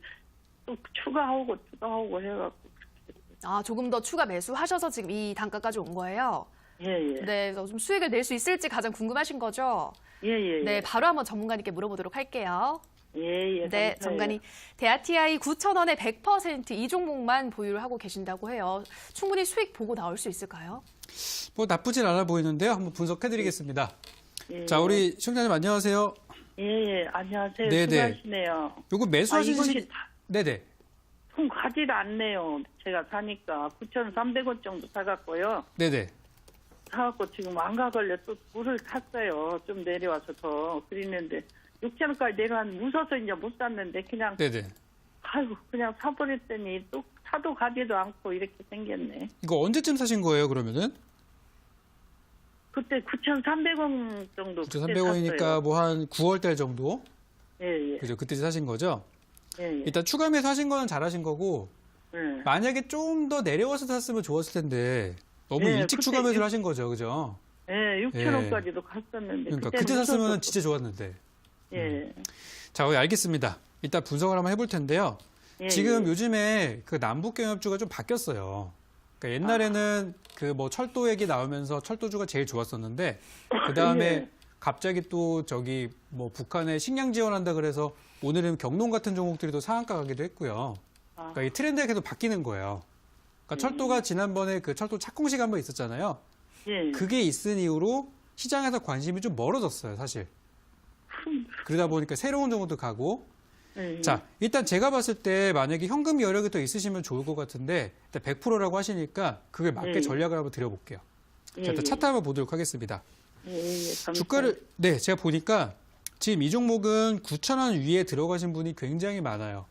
또 추가하고 해갖고. 조금 더 추가 매수하셔서 지금 이 단가까지 온 거예요? 예, 예. 네, 그래서 좀 수익을 낼 수 있을지 가장 궁금하신 거죠? 예, 예. 네, 바로 한번 전문가님께 물어보도록 할게요. 예, 예. 네, 감사해요. 전문가님. 대아티아이 9,000원에 100%이 종목만 보유를 하고 계신다고 해요. 충분히 수익 보고 나올 수 있을까요? 뭐 나쁘진 않아 보이는데요. 한번 분석해드리겠습니다. 예, 자, 우리 시청자님 안녕하세요. 예, 예. 안녕하세요. 네네. 수고하시네요. 요거 매수하신 이것이 시기... 네네. 통 가지를 않네요. 제가 사니까 9,300원 정도 사갖고요. 네네. 사갖고 지금 안 가걸려 또 물을 탔어요. 좀 내려와서 더 그랬는데 6,000원까지 내려왔는데 무서워서 이제 못 샀는데 그냥 네네. 아이고 그냥 사버렸더니 또 사도 가지도 않고 이렇게 생겼네. 이거 언제쯤 사신 거예요, 그러면은? 그때 9,300원 정도. 9,300원이니까 뭐 한 9월 달 정도? 예예. 그죠? 그때 사신 거죠? 예, 예. 일단 추가 매수하신 거는 잘하신 거고 예. 만약에 좀 더 내려와서 샀으면 좋았을 텐데 너무 네, 일찍 그때 추가 매수를 하신 거죠, 그죠? 예, 6,000원까지도 갔었는데. 그러니까 그때는 그때 샀으면 무서워서 진짜 좋았는데. 예. 자, 알겠습니다. 일단 분석을 한번 해볼 텐데요. 예, 지금 예. 요즘에 그 남북경협주가 좀 바뀌었어요. 그러니까 옛날에는 그 뭐 철도 얘기 나오면서 철도주가 제일 좋았었는데 그 다음에 예. 갑자기 또 저기 뭐 북한에 식량 지원한다 그래서 오늘은 경농 같은 종목들이 또 상한가 가기도 했고요. 그러니까 이 트렌드가 계속 바뀌는 거예요. 그러니까 철도가 지난번에 그 철도 착공식 한번 있었잖아요. 예. 그게 있은 이후로 시장에서 관심이 좀 멀어졌어요, 사실. 그러다 보니까 새로운 종목도 가고. 예. 자, 일단 제가 봤을 때 만약에 현금 여력이 더 있으시면 좋을 것 같은데 일단 100%라고 하시니까 그게 맞게 예. 전략을 한번 드려볼게요. 자, 예, 일단 예. 차트 한번 보도록 하겠습니다. 예, 예. 감사합니다. 주가를, 네, 제가 보니까 지금 이 종목은 9,000원 위에 들어가신 분이 굉장히 많아요.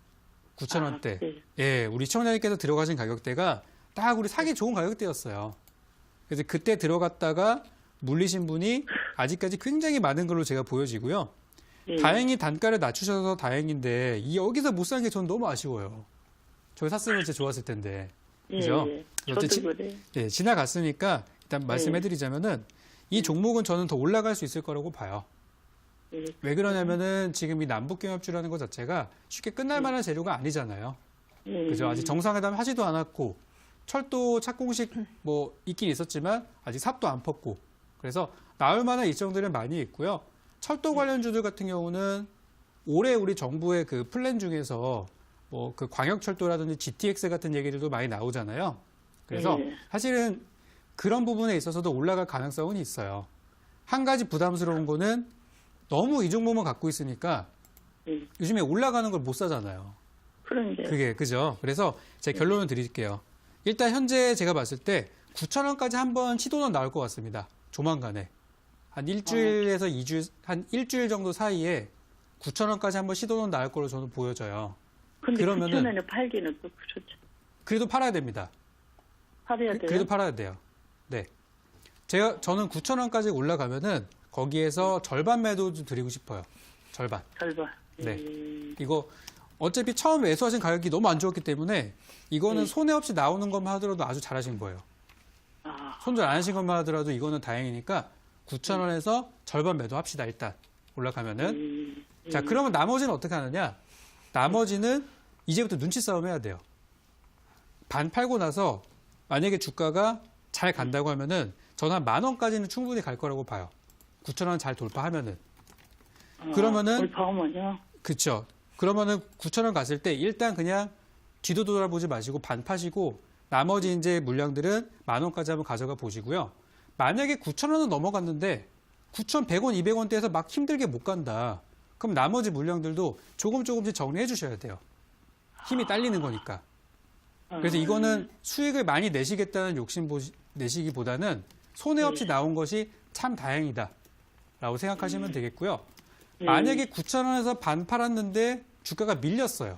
9,000원대. 네. 예, 우리 시청자님께서 들어가신 가격대가 딱 우리 사기 좋은 가격대였어요. 그래서 그때 들어갔다가 물리신 분이 아직까지 굉장히 많은 걸로 제가 보여지고요. 예. 다행히 단가를 낮추셔서 다행인데 여기서 못 산 게 저는 너무 아쉬워요. 저기 샀으면 진짜 좋았을 텐데. 그죠? 예, 예. 어째 저도 그래. 네, 지나갔으니까 일단 말씀해드리자면은 이 종목은 저는 더 올라갈 수 있을 거라고 봐요. 예. 왜 그러냐면은 지금 이 남북경협주라는 것 자체가 쉽게 끝날 만한 재료가 아니잖아요. 예. 그죠? 아직 정상회담 하지도 않았고 철도 착공식 뭐 있긴 있었지만 아직 삽도 안 펐고 그래서 나올 만한 일정들은 많이 있고요. 철도 관련주들 같은 경우는 올해 우리 정부의 그 플랜 중에서 뭐 그 광역철도라든지 GTX 같은 얘기들도 많이 나오잖아요. 그래서 예. 사실은 그런 부분에 있어서도 올라갈 가능성은 있어요. 한 가지 부담스러운 거는 너무 이 종목만 갖고 있으니까 예. 요즘에 올라가는 걸 못 사잖아요. 그런데 그게 그죠? 그래서 제 결론을 드릴게요. 일단 현재 제가 봤을 때 9,000원까지 한번 시도는 나올 것 같습니다. 조만간에 한 일주일에서 2주, 한 일주일 정도 사이에 9,000원까지 한번 시도는 나올 걸로 저는 보여져요. 근데 그러면은- 9,000원에 팔기는 또 그렇죠. 그래도 팔아야 됩니다. 팔아야 돼요. 그래도 팔아야 돼요. 네. 저는 9,000원까지 올라가면은 거기에서 절반 매도 좀 드리고 싶어요. 절반. 절반. 네. 예. 이거 어차피 처음 매수하신 가격이 너무 안 좋았기 때문에 이거는 네. 손해 없이 나오는 것만 하더라도 아주 잘하신 거예요. 아, 손절 안 하신 것만 하더라도 이거는 다행이니까 9,000원에서 절반 매도합시다. 일단 올라가면은. 자, 그러면 나머지는 어떻게 하느냐? 나머지는 이제부터 눈치 싸움 해야 돼요. 반 팔고 나서 만약에 주가가 잘 간다고 하면은 저는 한 10,000원까지는 충분히 갈 거라고 봐요. 9,000원 잘 돌파하면은. 그러면은- 돌파하면요. 그쵸. 그러면은 9,000원 갔을 때 일단 그냥 뒤도 돌아보지 마시고 반 파시고 나머지 이제 물량들은 10,000원까지 한번 가져가 보시고요. 만약에 9,000원은 넘어갔는데 9,100원, 200원대에서 막 힘들게 못 간다. 그럼 나머지 물량들도 조금씩 정리해 주셔야 돼요. 힘이 딸리는 거니까. 그래서 이거는 수익을 많이 내시겠다는 욕심 내시기보다는 손해 없이 나온 것이 참 다행이다. 라고 생각하시면 되겠고요. 만약에 9,000원에서 반 팔았는데 주가가 밀렸어요.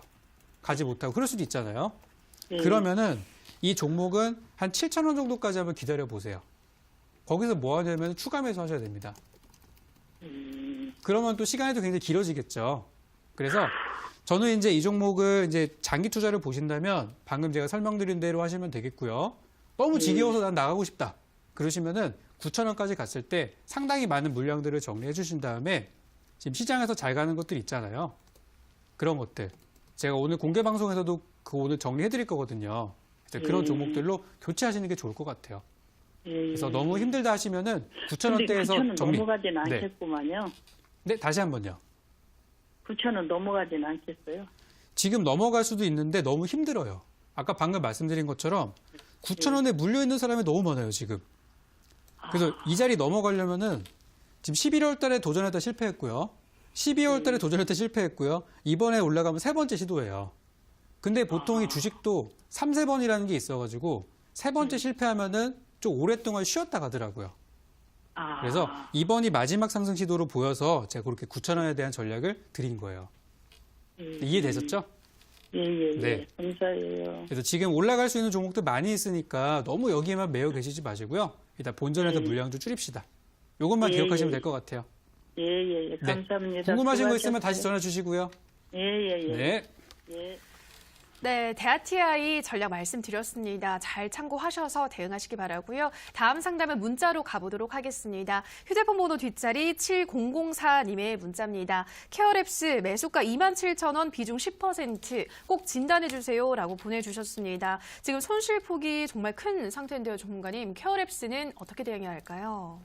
가지 못하고. 그럴 수도 있잖아요. 예. 그러면은 이 종목은 한 7,000원 정도까지 한번 기다려 보세요. 거기서 뭐 하냐면 추가 매수 하셔야 됩니다. 그러면 또 시간이 또 굉장히 길어지겠죠. 그래서 저는 이제 이 종목을 이제 장기 투자를 보신다면 방금 제가 설명드린 대로 하시면 되겠고요. 너무 지겨워서 난 나가고 싶다. 그러시면은 9,000원까지 갔을 때 상당히 많은 물량들을 정리해 주신 다음에 지금 시장에서 잘 가는 것들 있잖아요. 그런 것들. 제가 오늘 공개 방송에서도 그 오늘 정리해 드릴 거거든요. 그래서 그런 종목들로 교체하시는 게 좋을 것 같아요. 그래서 너무 힘들다 하시면은 9,000원대에서 9,000원 정리. 넘어가진 네. 않겠구만요. 네, 다시 한번요. 9,000원 넘어가진 않겠어요. 지금 넘어갈 수도 있는데 너무 힘들어요. 아까 방금 말씀드린 것처럼 9,000원에 물려 있는 사람이 너무 많아요, 지금. 그래서 이 자리 넘어가려면은 지금 11월 달에 도전했다 실패했고요. 12월 달에 도전했다 실패했고요. 이번에 올라가면 세 번째 시도예요. 근데 보통 이 주식도 3, 4번이라는 게 있어가지고 세 번째 실패하면은 좀 오랫동안 쉬었다 가더라고요. 아, 그래서 이번이 마지막 상승 시도로 보여서 제가 그렇게 9,000원에 대한 전략을 드린 거예요. 이해되셨죠? 예. 네. 감사해요. 그래서 지금 올라갈 수 있는 종목들 많이 있으니까 너무 여기에만 매여 계시지 마시고요. 일단 본전에서 물량 좀 줄입시다. 이것만 예, 기억하시면 예. 될 것 같아요. 예. 네. 감사합니다. 궁금하신 거 있으면 수고하셨어요. 다시 전화 주시고요. 예. 네. 예. 네, 대아TI 전략 말씀드렸습니다. 잘 참고하셔서 대응하시기 바라고요. 다음 상담은 문자로 가보도록 하겠습니다. 휴대폰 번호 뒷자리 7004님의 문자입니다. 케어랩스 매수가 27,000원, 비중 10%, 꼭 진단해주세요라고 보내주셨습니다. 지금 손실폭이 정말 큰 상태인데요, 전문가님. 케어랩스는 어떻게 대응해야 할까요?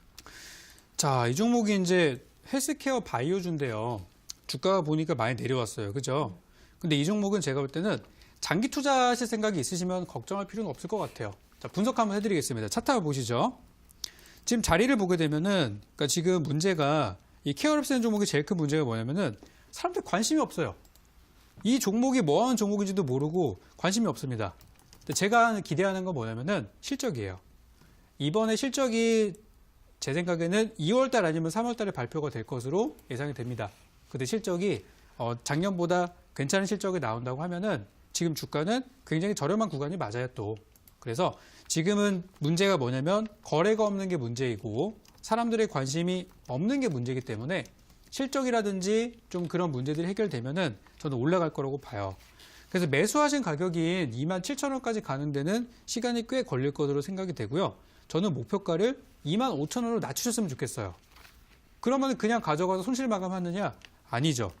자, 이 종목이 이제 헬스케어 바이오주인데요. 주가가 보니까 많이 내려왔어요. 그죠? 근데 이 종목은 제가 볼 때는 장기 투자하실 생각이 있으시면 걱정할 필요는 없을 것 같아요. 자, 분석 한번 해드리겠습니다. 차트 보시죠. 지금 자리를 보게 되면은, 그러니까 지금 문제가 이 케어랩스라는 종목의 제일 큰 문제가 뭐냐면은 사람들 관심이 없어요. 이 종목이 뭐 하는 종목인지도 모르고 관심이 없습니다. 근데 제가 기대하는 건 뭐냐면은 실적이에요. 이번에 실적이 제 생각에는 2월달 아니면 3월달에 발표가 될 것으로 예상이 됩니다. 근데 실적이 작년보다 괜찮은 실적이 나온다고 하면은 지금 주가는 굉장히 저렴한 구간이 맞아요 또. 그래서 지금은 문제가 뭐냐면 거래가 없는 게 문제이고 사람들의 관심이 없는 게 문제이기 때문에 실적이라든지 좀 그런 문제들이 해결되면은 저는 올라갈 거라고 봐요. 그래서 매수하신 가격인 27,000원까지 가는 데는 시간이 꽤 걸릴 것으로 생각이 되고요. 저는 목표가를 25,000원으로 낮추셨으면 좋겠어요. 그러면 그냥 가져가서 손실 마감하느냐? 아니죠.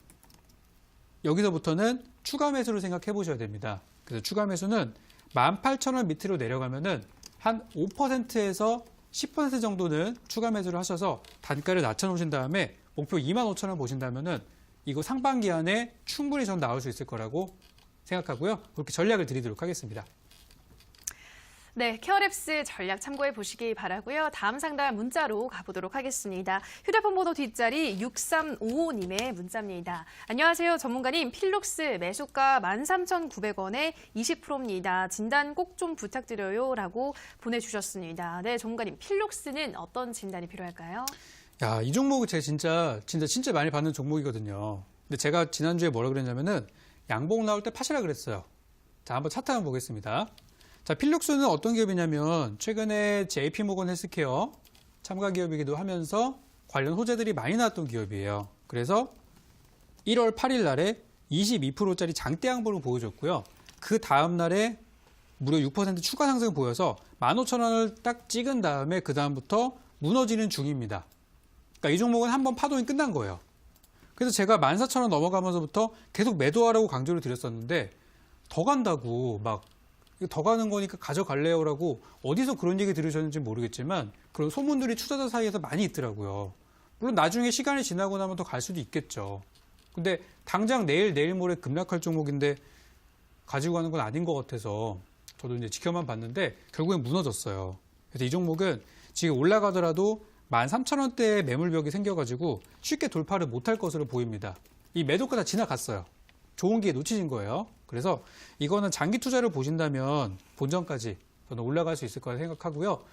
여기서부터는 추가 매수를 생각해 보셔야 됩니다. 그래서 추가 매수는 18,000원 밑으로 내려가면은 한 5%에서 10% 정도는 추가 매수를 하셔서 단가를 낮춰놓으신 다음에 목표 25,000원 보신다면은 이거 상반기 안에 충분히 전 나올 수 있을 거라고 생각하고요. 그렇게 전략을 드리도록 하겠습니다. 네, 케어랩스 전략 참고해 보시기 바라고요. 다음 상담 문자로 가보도록 하겠습니다. 휴대폰 번호 뒷자리 6355님의 문자입니다. 안녕하세요, 전문가님. 필룩스 매수가 13,900원에 20%입니다. 진단 꼭 좀 부탁드려요. 라고 보내주셨습니다. 네, 전문가님. 필룩스는 어떤 진단이 필요할까요? 야, 이 종목은 제가 진짜 많이 받는 종목이거든요. 근데 제가 지난주에 뭐라 그랬냐면은 양봉 나올 때 파시라 그랬어요. 자, 한번 차트 한번 보겠습니다. 자, 필룩스는 어떤 기업이냐면 최근에 JP모건 헬스케어 참가 기업이기도 하면서 관련 호재들이 많이 나왔던 기업이에요. 그래서 1월 8일 날에 22%짜리 장대 양봉을 보여줬고요. 그 다음 날에 무려 6% 추가 상승을 보여서 15,000원을 딱 찍은 다음에 그 다음부터 무너지는 중입니다. 그러니까 이 종목은 한번 파동이 끝난 거예요. 그래서 제가 14,000원 넘어가면서부터 계속 매도하라고 강조를 드렸었는데 더 간다고 막 더 가는 거니까 가져갈래요라고 어디서 그런 얘기 들으셨는지 모르겠지만 그런 소문들이 투자자 사이에서 많이 있더라고요. 물론 나중에 시간이 지나고 나면 더 갈 수도 있겠죠. 근데 당장 내일 모레 급락할 종목인데 가지고 가는 건 아닌 것 같아서 저도 이제 지켜만 봤는데 결국엔 무너졌어요. 그래서 이 종목은 지금 올라가더라도 13,000원대의 매물벽이 생겨가지고 쉽게 돌파를 못할 것으로 보입니다. 이 매도가 다 지나갔어요. 좋은 기회 놓치신 거예요. 그래서 이거는 장기 투자를 보신다면 본전까지 저는 올라갈 수 있을 거라 생각하고요.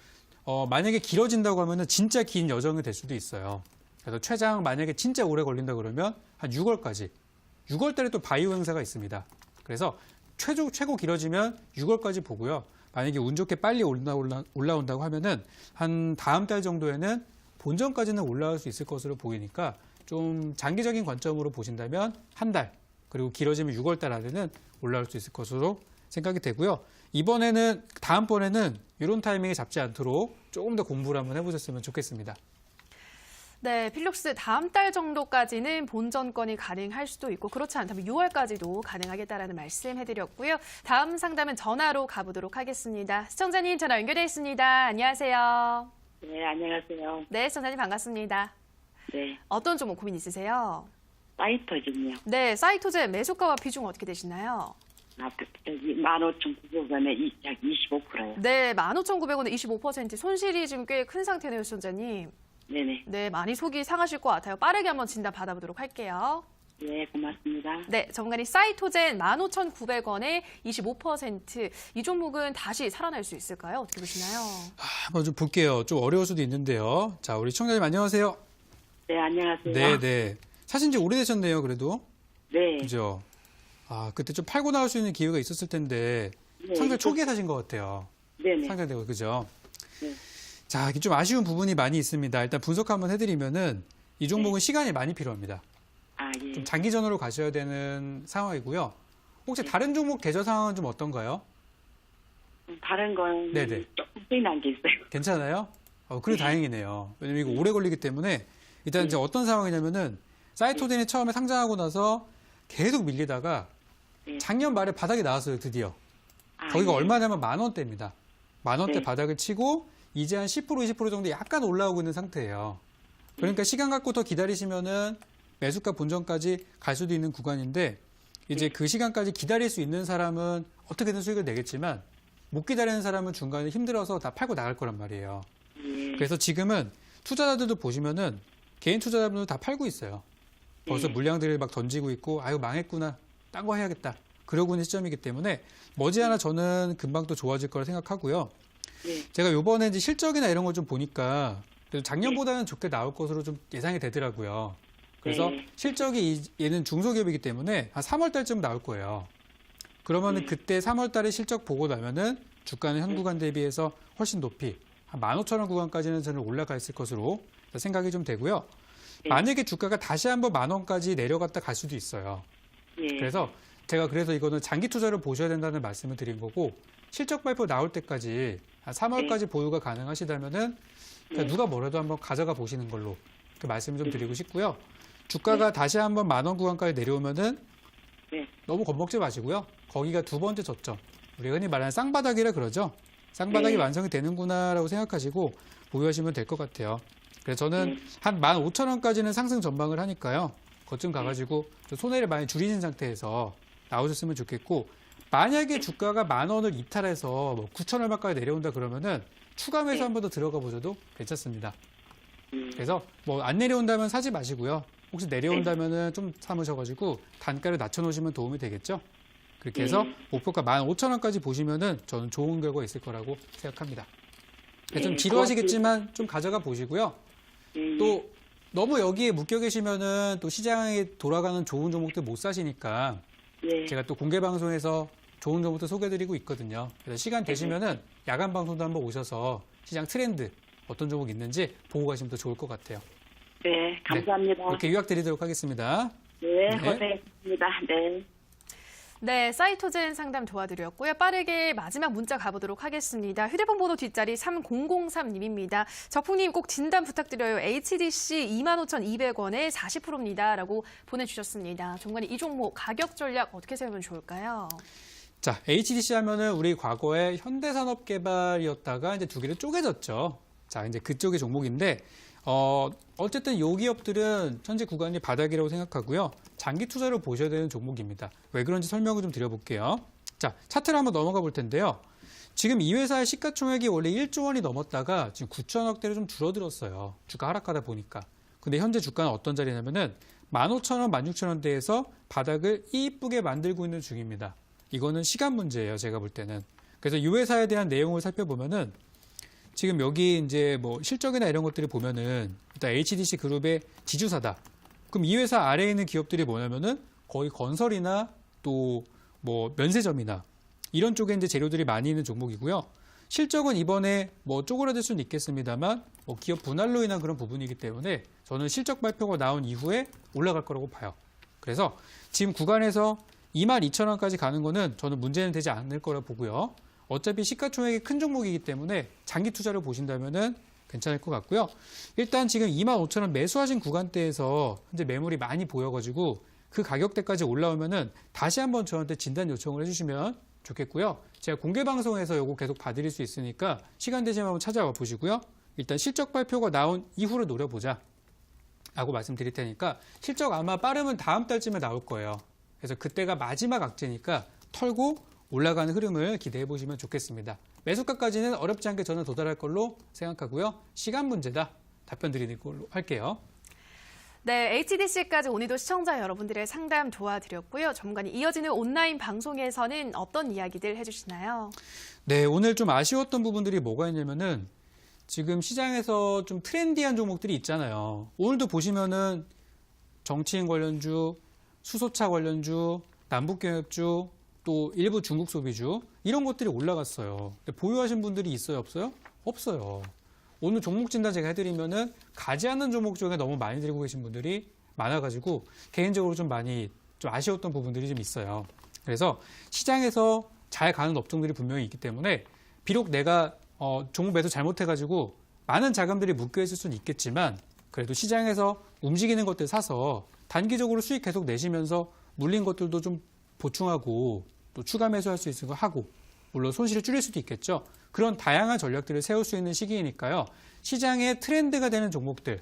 만약에 길어진다고 하면은 진짜 긴 여정이 될 수도 있어요. 그래서 최장 만약에 진짜 오래 걸린다 그러면 한 6월까지. 6월 달에 또 바이오 행사가 있습니다. 그래서 최고 길어지면 6월까지 보고요. 만약에 운 좋게 빨리 올라온다고 하면은 한 다음 달 정도에는 본전까지는 올라갈 수 있을 것으로 보이니까 좀 장기적인 관점으로 보신다면 한 달, 그리고 길어지면 6월 달 안에는 올라올 수 있을 것으로 생각이 되고요. 다음번에는 이런 타이밍에 잡지 않도록 조금 더 공부를 한번 해보셨으면 좋겠습니다. 네, 필룩스 다음 달 정도까지는 본전권이 가능할 수도 있고 그렇지 않다면 6월까지도 가능하겠다라는 말씀 해드렸고요. 다음 상담은 전화로 가보도록 하겠습니다. 시청자님 전화 연결되어 있습니다. 안녕하세요. 네, 안녕하세요. 네, 시청자님 반갑습니다. 네, 어떤 종목 고민 있으세요? 사이토진이요. 네, 사이토젠 매수가와 비중 어떻게 되시나요? 여기 15,900원에 약 25%요. 네, 15,900원에 25% 손실이 지금 꽤 큰 상태네요, 시청자님. 네네. 네, 많이 속이 상하실 것 같아요. 빠르게 한번 진단 받아보도록 할게요. 네, 고맙습니다. 네, 전문가님 사이토젠 15,900원에 25%. 이 종목은 다시 살아날 수 있을까요? 어떻게 보시나요? 한번 좀 볼게요. 좀 어려울 수도 있는데요. 자, 우리 시청자님 안녕하세요. 네, 안녕하세요. 네. 사신 지 오래되셨네요, 그래도. 네. 그죠? 그때 좀 팔고 나올 수 있는 기회가 있었을 텐데 네, 상당 초기에 사신 것 같아요. 네네. 상당되고, 그죠? 네. 자, 이게 좀 아쉬운 부분이 많이 있습니다. 일단 분석 한번 해드리면은 이 종목은 시간이 많이 필요합니다. 예. 좀 장기전으로 가셔야 되는 상황이고요. 혹시 다른 종목 계좌 상황은 좀 어떤가요? 다른 건 네네. 조금 쓰인한 게 있어요. 괜찮아요? 그래 다행이네요. 왜냐면 이거 오래 걸리기 때문에 일단 이제 어떤 상황이냐면은 사이토젠이 처음에 상장하고 나서 계속 밀리다가 작년 말에 바닥이 나왔어요, 드디어. 거기가 예. 얼마냐면 10,000원대입니다. 10,000원대 네. 바닥을 치고 이제 한 10%, 20% 정도 약간 올라오고 있는 상태예요. 그러니까 시간 갖고 더 기다리시면은 매수가 본전까지 갈 수도 있는 구간인데 이제 그 시간까지 기다릴 수 있는 사람은 어떻게든 수익을 내겠지만 못 기다리는 사람은 중간에 힘들어서 다 팔고 나갈 거란 말이에요. 예. 그래서 지금은 투자자들도 보시면은 개인 투자자분들 다 팔고 있어요. 벌써 물량들을 막 던지고 있고 아유 망했구나, 딴 거 해야겠다, 그러고 있는 시점이기 때문에 머지않아 저는 금방 또 좋아질 거라 생각하고요. 제가 요번에 이제 실적이나 이런 걸 좀 보니까 그래도 작년보다는 좋게 나올 것으로 좀 예상이 되더라고요. 그래서 실적이 얘는 중소기업이기 때문에 한 3월 달쯤 나올 거예요. 그러면은 그때 3월 달에 실적 보고 나면은 주가는 현 구간 대비해서 훨씬 높이 한 15,000원 구간까지는 저는 올라가 있을 것으로 생각이 좀 되고요. 만약에 주가가 다시 한번 10,000원까지 내려갔다 갈 수도 있어요. 그래서 제가 이거는 장기 투자를 보셔야 된다는 말씀을 드린 거고, 실적 발표 나올 때까지 한 3월까지 보유가 가능하시다면은 누가 뭐라도 한번 가져가 보시는 걸로 그 말씀을 좀 드리고 싶고요. 주가가 다시 한번 10,000원 구간까지 내려오면은 너무 겁먹지 마시고요. 거기가 두 번째 저점, 우리가 흔히 말하는 쌍바닥이라 그러죠. 쌍바닥이 완성이 되는구나라고 생각하시고 보유하시면 될 것 같아요. 그래서 저는 한 15,000원까지는 상승 전망을 하니까요. 거쯤 가가지고 손해를 많이 줄이는 상태에서 나오셨으면 좋겠고, 만약에 주가가 10,000원을 이탈해서 뭐 9,000 얼마까지 내려온다 그러면은 추가 매수 네. 한 번 더 들어가 보셔도 괜찮습니다. 그래서 뭐 안 내려온다면 사지 마시고요. 혹시 내려온다면은 좀 삼으셔가지고 단가를 낮춰놓으시면 도움이 되겠죠. 그렇게 해서 목표가 15,000원까지 보시면은 저는 좋은 결과 있을 거라고 생각합니다. 좀 지루하시겠지만 좀 가져가 보시고요. 또 너무 여기에 묶여 계시면은 또 시장에 돌아가는 좋은 종목들 못 사시니까 예. 제가 또 공개 방송에서 좋은 종목들 소개해드리고 있거든요. 그래서 시간 되시면은 야간 방송도 한번 오셔서 시장 트렌드 어떤 종목 있는지 보고 가시면 더 좋을 것 같아요. 네, 감사합니다. 이렇게 요약 드리도록 하겠습니다. 네, 고생했습니다. 네. 네, 사이토젠 상담 도와드렸고요. 빠르게 마지막 문자 가보도록 하겠습니다. 휴대폰 번호 뒷자리 3003님입니다. 적풍님 꼭 진단 부탁드려요. HDC 25,200원에 40%입니다. 라고 보내주셨습니다. 종관이 이 종목 가격 전략 어떻게 세우면 좋을까요? 자, HDC 하면은 우리 과거에 현대산업개발이었다가 이제 두 개로 쪼개졌죠. 자, 이제 그쪽의 종목인데, 어쨌든 이 기업들은 현재 구간이 바닥이라고 생각하고요. 장기 투자로 보셔야 되는 종목입니다. 왜 그런지 설명을 좀 드려볼게요. 자, 차트를 한번 넘어가 볼 텐데요. 지금 이 회사의 시가총액이 원래 1조 원이 넘었다가 지금 9천억대로 좀 줄어들었어요. 주가 하락하다 보니까. 근데 현재 주가는 어떤 자리냐면은 15,000원, 16,000원대에서 바닥을 이쁘게 만들고 있는 중입니다. 이거는 시간 문제예요, 제가 볼 때는. 그래서 이 회사에 대한 내용을 살펴보면은 지금 여기 이제 뭐 실적이나 이런 것들을 보면은 일단 HDC 그룹의 지주사다. 그럼 이 회사 아래에 있는 기업들이 뭐냐면은 거의 건설이나 또 뭐 면세점이나 이런 쪽에 이제 재료들이 많이 있는 종목이고요. 실적은 이번에 뭐 쪼그라들 수는 있겠습니다만 뭐 기업 분할로 인한 그런 부분이기 때문에 저는 실적 발표가 나온 이후에 올라갈 거라고 봐요. 그래서 지금 구간에서 22,000원까지 가는 거는 저는 문제는 되지 않을 거라 보고요. 어차피 시가총액이 큰 종목이기 때문에 장기 투자를 보신다면은 괜찮을 것 같고요. 일단 지금 25,000원 매수하신 구간대에서 현재 매물이 많이 보여가지고 그 가격대까지 올라오면은 다시 한번 저한테 진단 요청을 해주시면 좋겠고요. 제가 공개 방송에서 요거 계속 봐드릴 수 있으니까 시간 되시면 한번 찾아와 보시고요. 일단 실적 발표가 나온 이후로 노려보자 라고 말씀드릴 테니까 실적 아마 빠르면 다음 달쯤에 나올 거예요. 그래서 그때가 마지막 악재니까 털고 올라가는 흐름을 기대해 보시면 좋겠습니다. 매수가까지는 어렵지 않게 저는 도달할 걸로 생각하고요. 시간 문제다. 답변 드리는 걸로 할게요. 네, HDC까지 오늘도 시청자 여러분들의 상담 도와드렸고요. 전문가님 이어지는 온라인 방송에서는 어떤 이야기들 해주시나요? 네, 오늘 좀 아쉬웠던 부분들이 뭐가 있냐면은 지금 시장에서 좀 트렌디한 종목들이 있잖아요. 오늘도 보시면은 정치인 관련주, 수소차 관련주, 남북경협주, 또 일부 중국 소비주 이런 것들이 올라갔어요. 근데 보유하신 분들이 있어요, 없어요? 없어요. 오늘 종목 진단 제가 해드리면은 가지 않는 종목 중에 너무 많이 들고 계신 분들이 많아가지고 개인적으로 좀 많이 좀 아쉬웠던 부분들이 좀 있어요. 그래서 시장에서 잘 가는 업종들이 분명히 있기 때문에 비록 내가 종목 매수 잘못해가지고 많은 자금들이 묶여 있을 수는 있겠지만 그래도 시장에서 움직이는 것들 사서 단기적으로 수익 계속 내시면서 물린 것들도 좀 보충하고 또 추가 매수할 수 있는 거 하고 물론 손실을 줄일 수도 있겠죠. 그런 다양한 전략들을 세울 수 있는 시기이니까요. 시장의 트렌드가 되는 종목들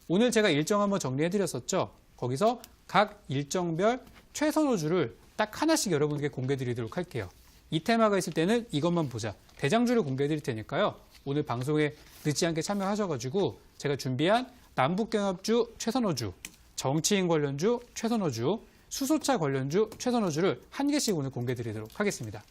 오늘 제가 일정 한번 정리해드렸었죠. 거기서 각 일정별 최선호주를 딱 하나씩 여러분께 공개드리도록 할게요. 이 테마가 있을 때는 이것만 보자. 대장주를 공개해드릴 테니까요. 오늘 방송에 늦지 않게 참여하셔가지고 제가 준비한 남북경협주 최선호주, 정치인 관련주 최선호주, 수소차 관련주 최선호주를 한 개씩 오늘 공개드리도록 하겠습니다.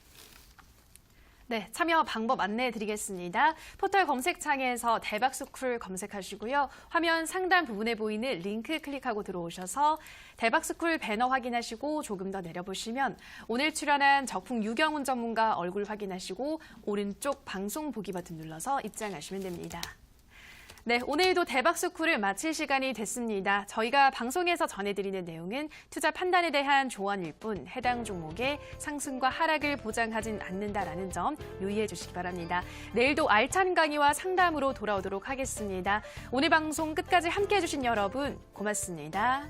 네, 참여 방법 안내해 드리겠습니다. 포털 검색창에서 대박스쿨 검색하시고요. 화면 상단 부분에 보이는 링크 클릭하고 들어오셔서 대박스쿨 배너 확인하시고 조금 더 내려보시면 오늘 출연한 적풍 유경훈 전문가 얼굴 확인하시고 오른쪽 방송 보기 버튼 눌러서 입장하시면 됩니다. 네, 오늘도 대박스쿨을 마칠 시간이 됐습니다. 저희가 방송에서 전해드리는 내용은 투자 판단에 대한 조언일 뿐 해당 종목의 상승과 하락을 보장하진 않는다라는 점 유의해 주시기 바랍니다. 내일도 알찬 강의와 상담으로 돌아오도록 하겠습니다. 오늘 방송 끝까지 함께해 주신 여러분 고맙습니다.